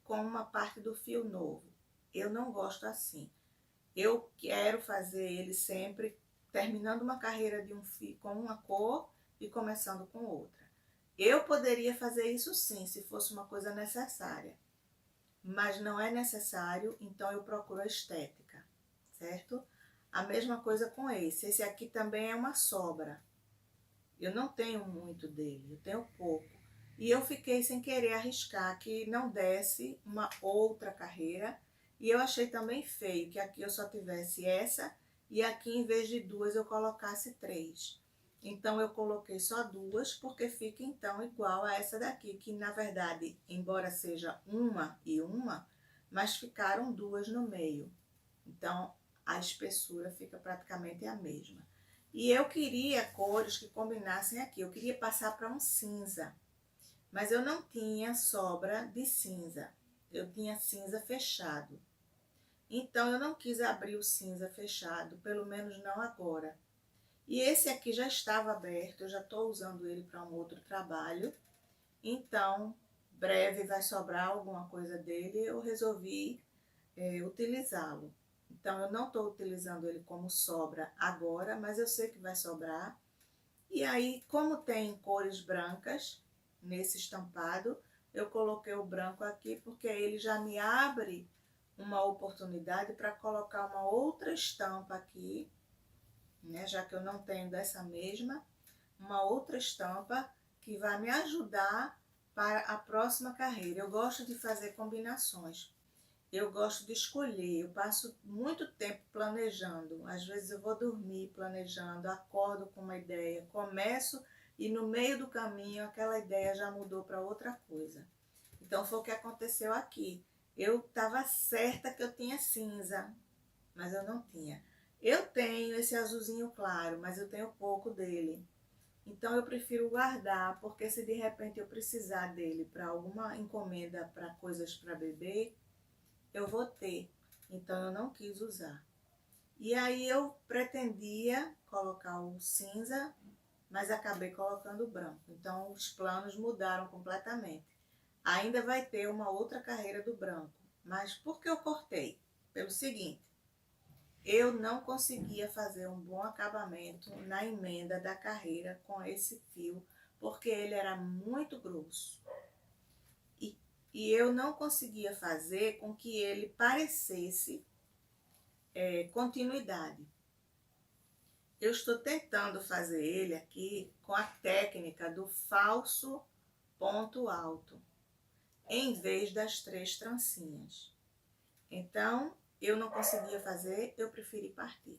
com uma parte do fio novo. Eu não gosto assim. Eu quero fazer ele sempre terminando uma carreira de um fio com uma cor e começando com outra. Eu poderia fazer isso sim, se fosse uma coisa necessária, mas não é necessário, então eu procuro a estética, certo? A mesma coisa com esse. Esse aqui também é uma sobra. Eu não tenho muito dele, eu tenho pouco. E eu fiquei sem querer arriscar que não desse uma outra carreira. E eu achei também feio que aqui eu só tivesse essa e aqui em vez de duas eu colocasse três. Então eu coloquei só duas porque fica então igual a essa daqui, que na verdade, embora seja uma e uma, mas ficaram duas no meio. Então a espessura fica praticamente a mesma. E eu queria cores que combinassem aqui. Eu queria passar para um cinza, mas eu não tinha sobra de cinza. Eu tinha cinza fechado. Então eu não quis abrir o cinza fechado, pelo menos não agora. E esse aqui já estava aberto, eu já estou usando ele para um outro trabalho. Então, breve vai sobrar alguma coisa dele, eu resolvi utilizá-lo. Então, eu não estou utilizando ele como sobra agora, mas eu sei que vai sobrar. E aí, como tem cores brancas nesse estampado, eu coloquei o branco aqui porque ele já me abre uma oportunidade para colocar uma outra estampa aqui, né? Já que eu não tenho dessa mesma, uma outra estampa que vai me ajudar para a próxima carreira. Eu gosto de fazer combinações. Eu gosto de escolher, eu passo muito tempo planejando. Às vezes eu vou dormir planejando, acordo com uma ideia, começo e no meio do caminho aquela ideia já mudou para outra coisa. Então foi o que aconteceu aqui. Eu estava certa que eu tinha cinza, mas eu não tinha. Eu tenho esse azulzinho claro, mas eu tenho pouco dele. Então eu prefiro guardar, porque se de repente eu precisar dele para alguma encomenda para coisas para bebê, eu vou ter. Então eu não quis usar. E aí eu pretendia colocar o cinza, mas acabei colocando o branco. Então os planos mudaram completamente. Ainda vai ter uma outra carreira do branco. Mas por que eu cortei? Pelo seguinte, eu não conseguia fazer um bom acabamento na emenda da carreira com esse fio, porque ele era muito grosso. E eu não conseguia fazer com que ele parecesse continuidade. Eu estou tentando fazer ele aqui com a técnica do falso ponto alto, em vez das 3 trancinhas. Então, eu não conseguia fazer, eu preferi partir.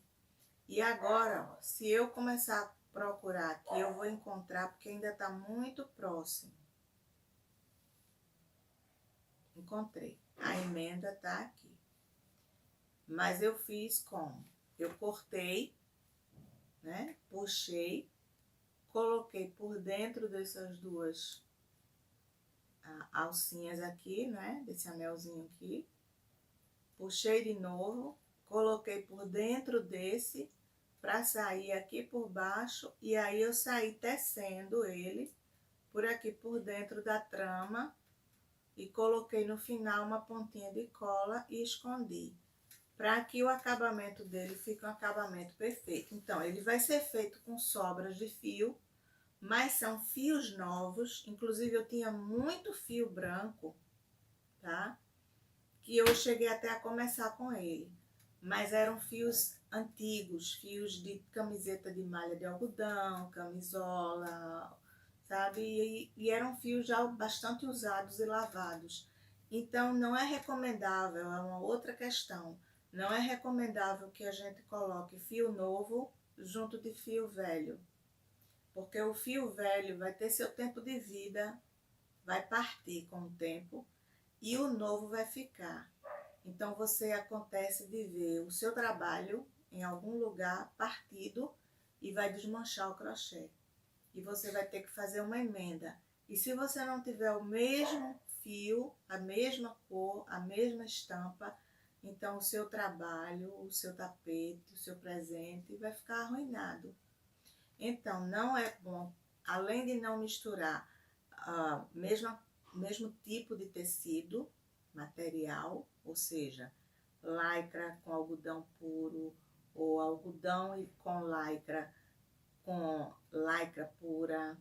E agora, ó, se eu começar a procurar aqui, eu vou encontrar, porque ainda está muito próximo. Encontrei. A emenda está aqui. Mas eu fiz como? Eu cortei, né? Puxei, coloquei por dentro dessas duas alcinhas aqui, né? Desse anelzinho aqui. Puxei de novo, coloquei por dentro desse para sair aqui por baixo, e aí eu saí tecendo ele por aqui por dentro da trama e coloquei no final uma pontinha de cola e escondi, para que o acabamento dele fique um acabamento perfeito. Então, ele vai ser feito com sobras de fio, mas são fios novos, inclusive eu tinha muito fio branco, tá? Que eu cheguei até a começar com ele, mas eram fios antigos, fios de camiseta de malha de algodão, camisola, sabe? E eram fios já bastante usados e lavados. Então, não é recomendável, é uma outra questão, não é recomendável que a gente coloque fio novo junto de fio velho, porque o fio velho vai ter seu tempo de vida, vai partir com o tempo, e o novo vai ficar. Então, você acontece de ver o seu trabalho em algum lugar partido e vai desmanchar o crochê. E você vai ter que fazer uma emenda. E se você não tiver o mesmo fio, a mesma cor, a mesma estampa, então o seu trabalho, o seu tapete, o seu presente vai ficar arruinado. Então, não é bom, além de não misturar mesmo tipo de tecido, material, ou seja, lycra com algodão puro, ou algodão com lycra pura,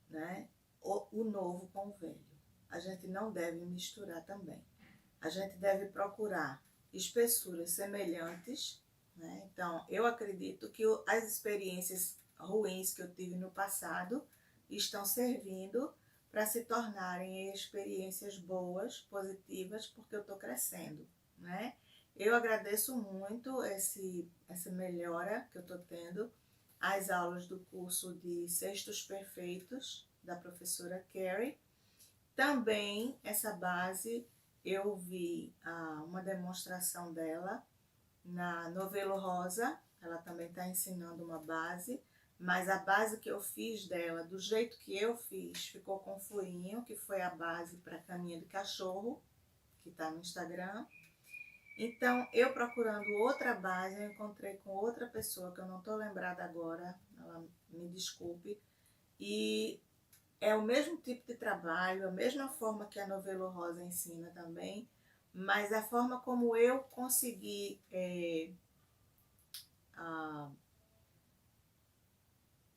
né? O novo com o velho. A gente não deve misturar também. A gente deve procurar espessuras semelhantes, né? Então, eu acredito que as experiências ruins que eu tive no passado estão servindo para se tornarem experiências boas, positivas, porque eu estou crescendo, né? Eu agradeço muito essa melhora que eu estou tendo, as aulas do curso de Cestos Perfeitos, da professora Carrie. Também essa base, eu vi uma demonstração dela na Novelo Rosa, ela também está ensinando uma base, mas a base que eu fiz dela, do jeito que eu fiz, ficou com furinho, que foi a base para caminha de cachorro, que está no Instagram. Então, eu procurando outra base, eu encontrei com outra pessoa, que eu não estou lembrada agora, ela me desculpe, e é o mesmo tipo de trabalho, a mesma forma que a Novelo Rosa ensina também, mas a forma como eu consegui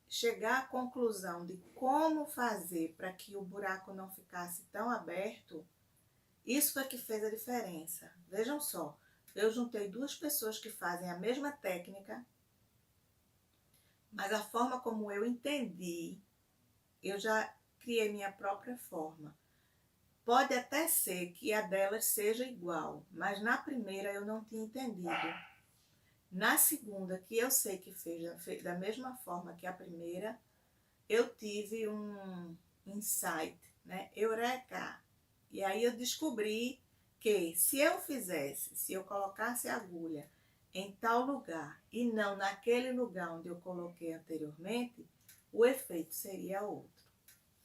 chegar à conclusão de como fazer para que o buraco não ficasse tão aberto, isso foi que fez a diferença. Vejam só, eu juntei 2 pessoas que fazem a mesma técnica, mas a forma como eu entendi, eu já criei minha própria forma. Pode até ser que a delas seja igual, mas na primeira eu não tinha entendido. Na segunda, que eu sei que fez da mesma forma que a primeira, eu tive um insight, né? Eureka! E aí eu descobri que se eu colocasse a agulha em tal lugar e não naquele lugar onde eu coloquei anteriormente, o efeito seria outro,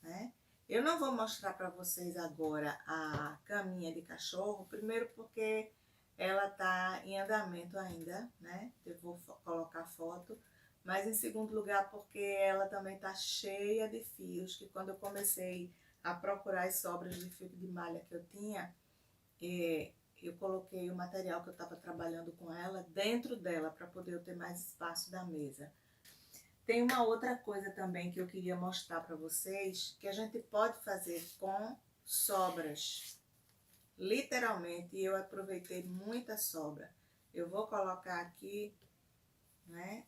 né? Eu não vou mostrar para vocês agora a caminha de cachorro, primeiro porque ela tá em andamento ainda, né? Eu vou colocar foto, mas em segundo lugar porque ela também tá cheia de fios, que quando eu comecei a procurar as sobras de fio de malha que eu tinha, eu coloquei o material que eu estava trabalhando com ela dentro dela para poder eu ter mais espaço da mesa. Tem uma outra coisa também que eu queria mostrar para vocês, que a gente pode fazer com sobras. Literalmente, eu aproveitei muita sobra. Eu vou colocar aqui, né,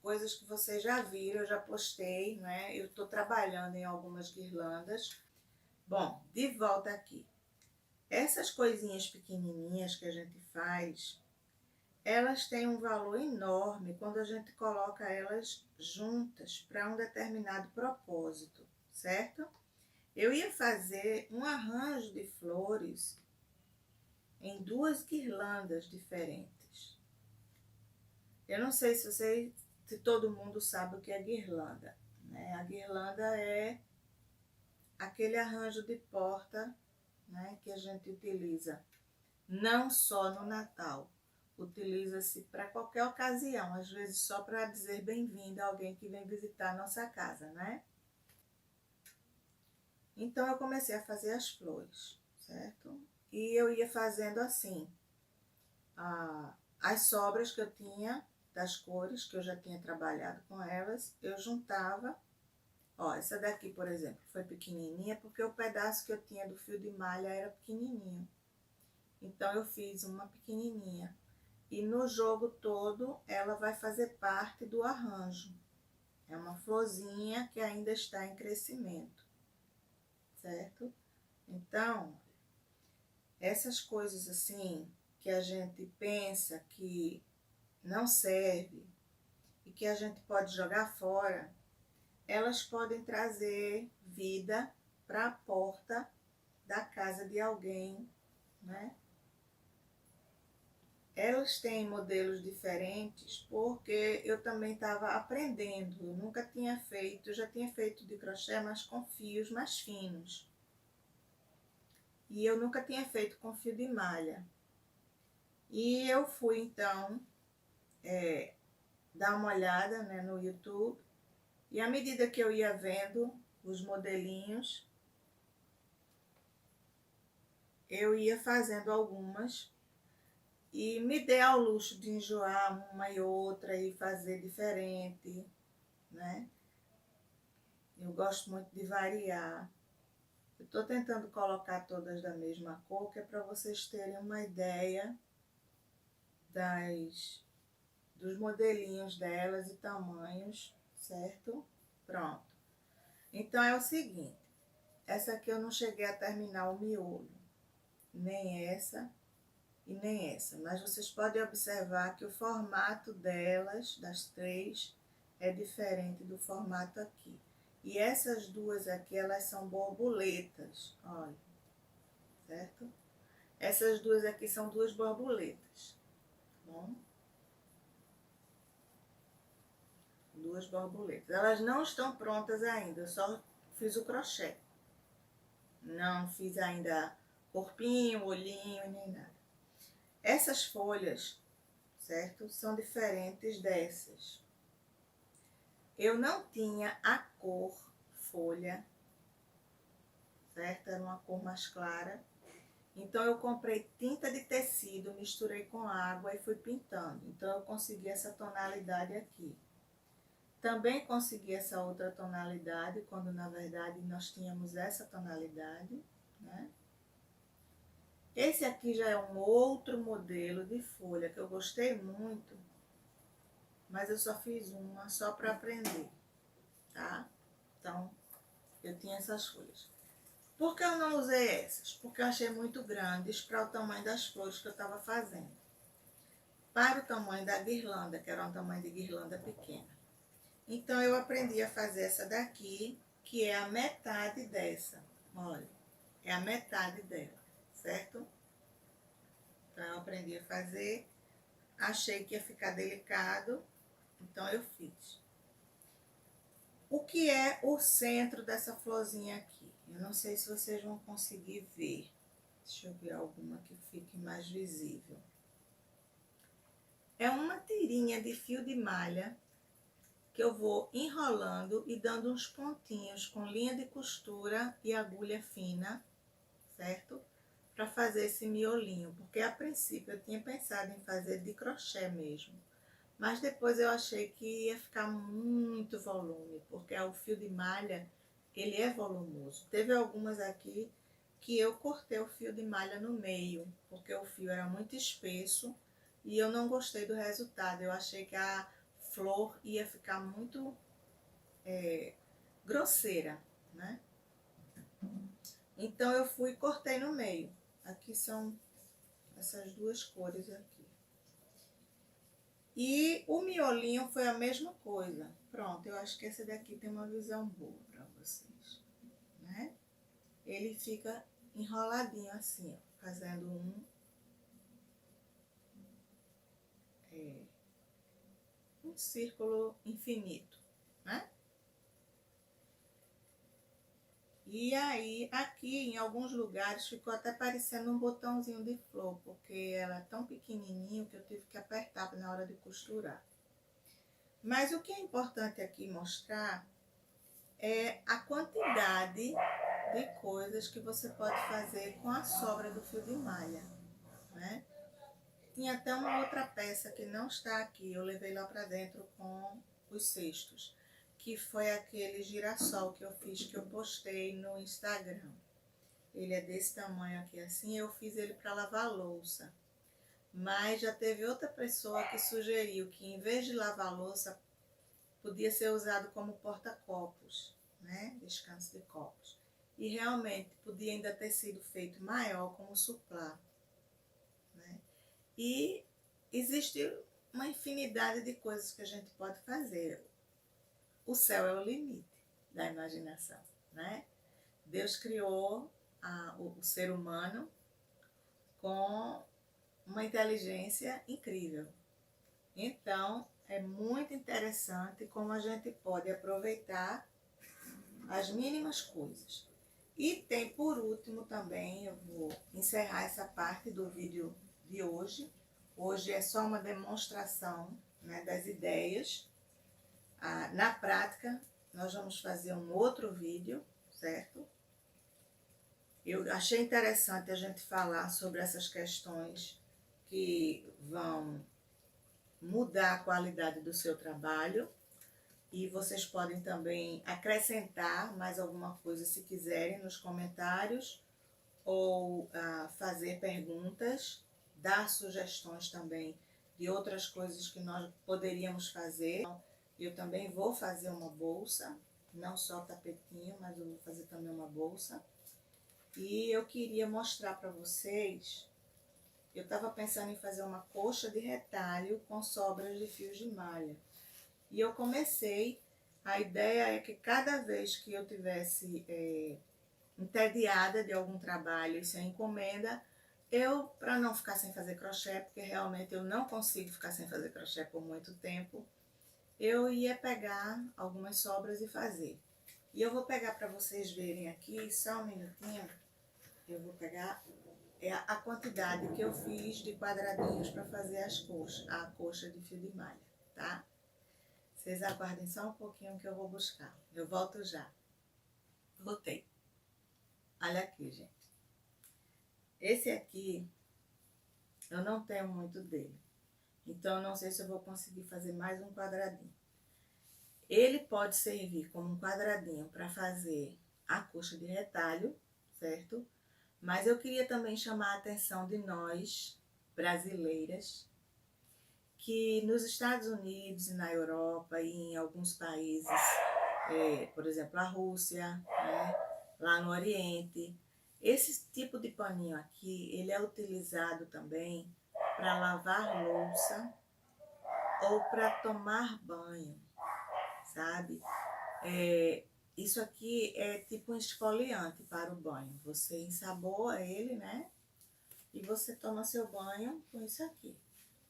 coisas que vocês já viram, eu já postei, né? Eu estou trabalhando em algumas guirlandas. Bom, de volta aqui. Essas coisinhas pequenininhas que a gente faz, elas têm um valor enorme quando a gente coloca elas juntas para um determinado propósito, certo? Eu ia fazer um arranjo de flores em 2 guirlandas diferentes. Eu não sei se todo mundo sabe o que é guirlanda, né? A guirlanda é aquele arranjo de porta, né, que a gente utiliza não só no Natal, utiliza-se para qualquer ocasião, às vezes só para dizer bem-vindo a alguém que vem visitar a nossa casa, né? Então eu comecei a fazer as flores, certo? E eu ia fazendo assim, as sobras que eu tinha das cores, que eu já tinha trabalhado com elas, eu juntava. Ó, essa daqui, por exemplo, foi pequenininha porque o pedaço que eu tinha do fio de malha era pequenininho. Então eu fiz uma pequenininha. E no jogo todo ela vai fazer parte do arranjo. É uma florzinha que ainda está em crescimento, certo? Então, essas coisas assim que a gente pensa que não serve e que a gente pode jogar fora, elas podem trazer vida para a porta da casa de alguém, né? Elas têm modelos diferentes porque eu também estava aprendendo. Eu nunca tinha feito, eu já tinha feito de crochê, mas com fios mais finos. E eu nunca tinha feito com fio de malha. E eu fui então dar uma olhada, né, no YouTube. E à medida que eu ia vendo os modelinhos, eu ia fazendo algumas. E me dei ao luxo de enjoar uma e outra e fazer diferente, né? Eu gosto muito de variar. Eu estou tentando colocar todas da mesma cor, que é para vocês terem uma ideia dos modelinhos delas e tamanhos, certo? Pronto. Então é o seguinte, essa aqui eu não cheguei a terminar o miolo, nem essa e nem essa, mas vocês podem observar que o formato delas, das 3, é diferente do formato aqui. E essas duas aqui, elas são borboletas, olha, certo? Essas duas aqui são 2 borboletas, tá bom? 2 borboletas. Elas não estão prontas ainda, eu só fiz o crochê. Não fiz ainda corpinho, olhinho, nem nada. Essas folhas, certo? São diferentes dessas. Eu não tinha a cor folha, certo? Era uma cor mais clara. Então eu comprei tinta de tecido, misturei com água e fui pintando. Então eu consegui essa tonalidade aqui. Também consegui essa outra tonalidade, quando na verdade nós tínhamos essa tonalidade, né? Esse aqui já é um outro modelo de folha que eu gostei muito, mas eu só fiz uma só para aprender, tá? Então, eu tinha essas folhas. Por que eu não usei essas? Porque eu achei muito grandes para o tamanho das flores que eu estava fazendo. Para o tamanho da guirlanda, que era um tamanho de guirlanda pequena. Então, eu aprendi a fazer essa daqui, que é a metade dessa. Olha, é a metade dela, certo? Então, eu aprendi a fazer. Achei que ia ficar delicado, então eu fiz. o que é o centro dessa florzinha aqui? Eu não sei se vocês vão conseguir ver. Deixa eu ver alguma que fique mais visível. É uma tirinha de fio de malha que eu vou enrolando e dando uns pontinhos com linha de costura e agulha fina, certo? Para fazer esse miolinho, porque a princípio eu tinha pensado em fazer de crochê mesmo. Mas depois eu achei que ia ficar muito volume, porque o fio de malha, ele é volumoso. Teve algumas aqui que eu cortei o fio de malha no meio, porque o fio era muito espesso e eu não gostei do resultado. Eu achei que a flor ia ficar muito grosseira, né? Então eu fui e cortei no meio. Aqui são essas duas cores aqui. E o miolinho foi a mesma coisa. Pronto, eu acho que esse daqui tem uma visão boa para vocês, né? Ele fica enroladinho assim, ó, fazendo um círculo infinito, né? E aí, aqui em alguns lugares ficou até parecendo um botãozinho de flor, porque ela é tão pequenininho que eu tive que apertar na hora de costurar. Mas o que é importante aqui mostrar é a quantidade de coisas que você pode fazer com a sobra do fio de malha, né? Tinha até uma outra peça que não está aqui, eu levei lá para dentro com os cestos, que foi aquele girassol que eu fiz, que eu postei no Instagram. Ele é desse tamanho aqui assim, eu fiz ele para lavar louça. Mas já teve outra pessoa que sugeriu que em vez de lavar louça, podia ser usado como porta-copos, né? Descanso de copos. E realmente podia ainda ter sido feito maior como suplá, né? E existe uma infinidade de coisas que a gente pode fazer. O céu é o limite da imaginação, né? Deus criou o ser humano com uma inteligência incrível. Então, é muito interessante como a gente pode aproveitar as mínimas coisas. E tem por último também, eu vou encerrar essa parte do vídeo de hoje. Hoje é só uma demonstração, né, das ideias. Na prática, nós vamos fazer um outro vídeo, certo? Eu achei interessante a gente falar sobre essas questões que vão mudar a qualidade do seu trabalho. E vocês podem também acrescentar mais alguma coisa se quiserem nos comentários, ou fazer perguntas, dar sugestões também de outras coisas que nós poderíamos fazer. Eu também vou fazer uma bolsa, não só tapetinho, mas eu vou fazer também uma bolsa. E eu queria mostrar para vocês, eu estava pensando em fazer uma coxa de retalho com sobras de fios de malha. E eu comecei, a ideia é que cada vez que eu tivesse entediada de algum trabalho e sem encomenda, para não ficar sem fazer crochê, porque realmente eu não consigo ficar sem fazer crochê por muito tempo, eu ia pegar algumas sobras e fazer. E eu vou pegar para vocês verem aqui, só um minutinho, eu vou pegar a quantidade que eu fiz de quadradinhos para fazer a coxa de fio de malha, tá? Vocês aguardem só um pouquinho que eu vou buscar. Eu volto já. Botei. Olha aqui, gente. Esse aqui, eu não tenho muito dele. Então, eu não sei se eu vou conseguir fazer mais um quadradinho. Ele pode servir como um quadradinho para fazer a coxa de retalho, certo? Mas eu queria também chamar a atenção de nós, brasileiras, que nos Estados Unidos e na Europa e em alguns países, por exemplo, a Rússia, né, lá no Oriente, esse tipo de paninho aqui, ele é utilizado também para lavar louça ou para tomar banho, sabe? Isso aqui é tipo um esfoliante para o banho. Você ensaboa ele, né? E você toma seu banho com isso aqui.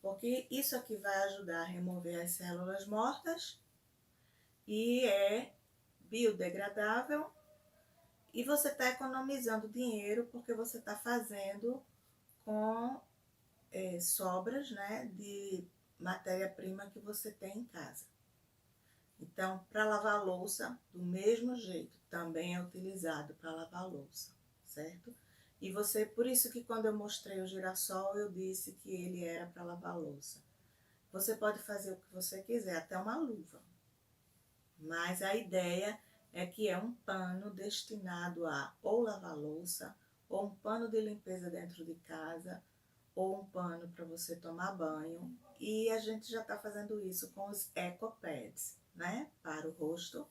Porque isso aqui vai ajudar a remover as células mortas e é biodegradável e você está economizando dinheiro porque você está fazendo com sobras, né, de matéria-prima que você tem em casa. Então, para lavar a louça, do mesmo jeito, também é utilizado para lavar a louça, certo? E você, por isso que quando eu mostrei o girassol, eu disse que ele era para lavar a louça. Você pode fazer o que você quiser, até uma luva. Mas a ideia é que é um pano destinado a ou lavar louça, ou um pano de limpeza dentro de casa, ou um pano para você tomar banho. E a gente já está fazendo isso com os ecopads, né? Para o rosto.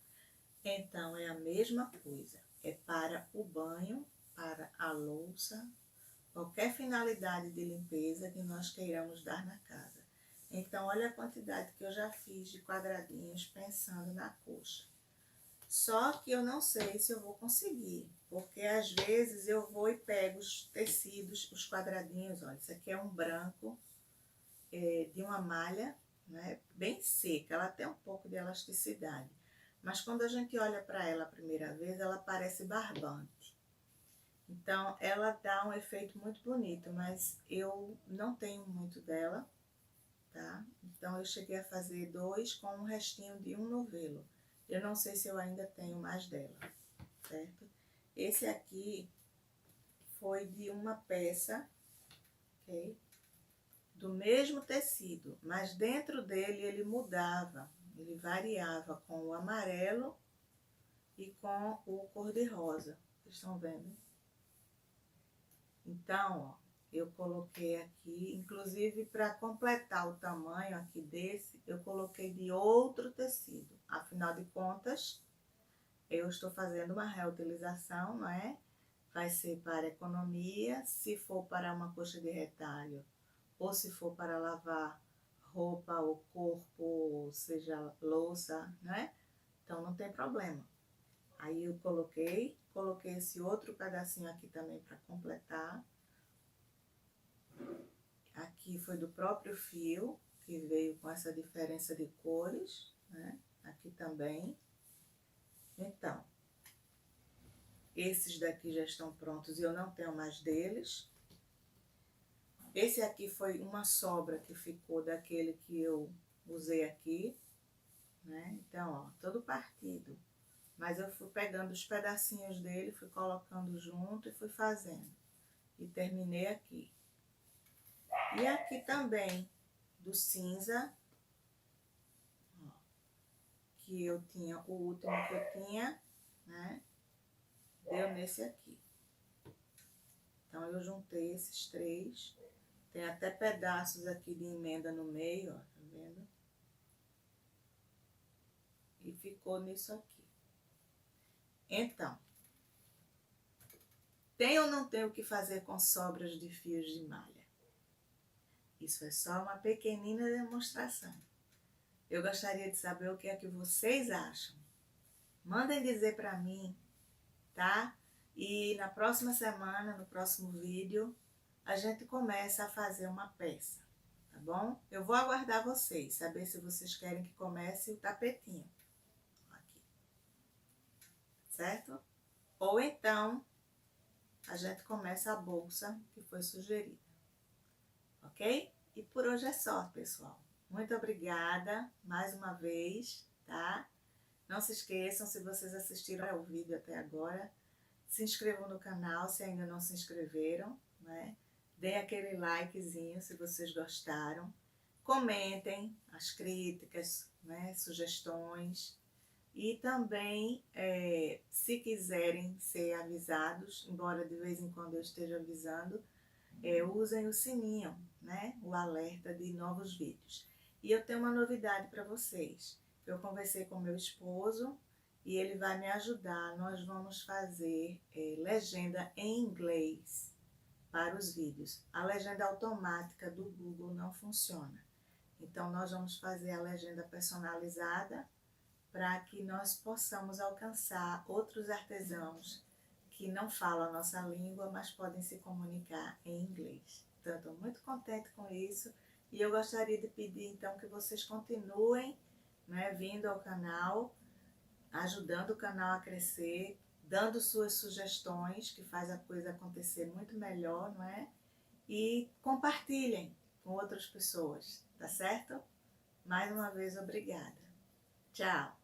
Então é a mesma coisa. É para o banho, para a louça, qualquer finalidade de limpeza que nós queiramos dar na casa. Então, olha a quantidade que eu já fiz de quadradinhos pensando na coxa. Só que eu não sei se eu vou conseguir, porque às vezes eu vou e pego os tecidos, os quadradinhos, olha, isso aqui é um branco de uma malha, né, bem seca, ela tem um pouco de elasticidade. Mas quando a gente olha para ela a primeira vez, ela parece barbante. Então, ela dá um efeito muito bonito, mas eu não tenho muito dela, tá? Então, eu cheguei a fazer 2 com um restinho de um novelo. Eu não sei se eu ainda tenho mais dela, certo? Esse aqui foi de uma peça, ok? Do mesmo tecido, mas dentro dele ele mudava, ele variava com o amarelo e com o cor-de-rosa. Vocês estão vendo? Então, ó, eu coloquei aqui, inclusive para completar o tamanho aqui desse, eu coloquei de outro tecido. Afinal de contas, eu estou fazendo uma reutilização, não é? Vai ser para economia, se for para uma coxa de retalho, ou se for para lavar roupa ou corpo, ou seja, louça, né? Então, não tem problema. Aí eu coloquei esse outro pedacinho aqui também para completar. Aqui foi do próprio fio, que veio com essa diferença de cores, né? Aqui também. Então, esses daqui já estão prontos e eu não tenho mais deles. Esse aqui foi uma sobra que ficou daquele que eu usei aqui, né? Então, ó, todo partido. Mas eu fui pegando os pedacinhos dele, fui colocando junto e fui fazendo. E terminei aqui. E aqui também, do cinza, ó, que eu tinha, o último que eu tinha, né? Deu nesse aqui. Então, eu juntei esses 3. Tem até pedaços aqui de emenda no meio, ó, tá vendo? E ficou nisso aqui. Então, tem ou não tem o que fazer com sobras de fios de malha? Isso é só uma pequenina demonstração. Eu gostaria de saber o que é que vocês acham. Mandem dizer para mim, tá? E na próxima semana, no próximo vídeo, a gente começa a fazer uma peça, tá bom? Eu vou aguardar vocês, saber se vocês querem que comece o tapetinho. Aqui. Certo? Ou então, a gente começa a bolsa que foi sugerida. Ok? E por hoje é só, pessoal. Muito obrigada mais uma vez, tá? Não se esqueçam, se vocês assistiram o vídeo até agora, se inscrevam no canal se ainda não se inscreveram, né? Deem aquele likezinho se vocês gostaram. Comentem as críticas, né? Sugestões. E também, se quiserem ser avisados, embora de vez em quando eu esteja avisando, usem o sininho, né? O alerta de novos vídeos. E eu tenho uma novidade para vocês. Eu conversei com meu esposo e ele vai me ajudar. Nós vamos fazer legenda em inglês para os vídeos. A legenda automática do Google não funciona. Então, nós vamos fazer a legenda personalizada para que nós possamos alcançar outros artesãos que não falam a nossa língua, mas podem se comunicar em inglês. Então, estou muito contente com isso e eu gostaria de pedir, então, que vocês continuem, né, vindo ao canal, ajudando o canal a crescer, dando suas sugestões, que faz a coisa acontecer muito melhor, não é? E compartilhem com outras pessoas, tá certo? Mais uma vez, obrigada. Tchau!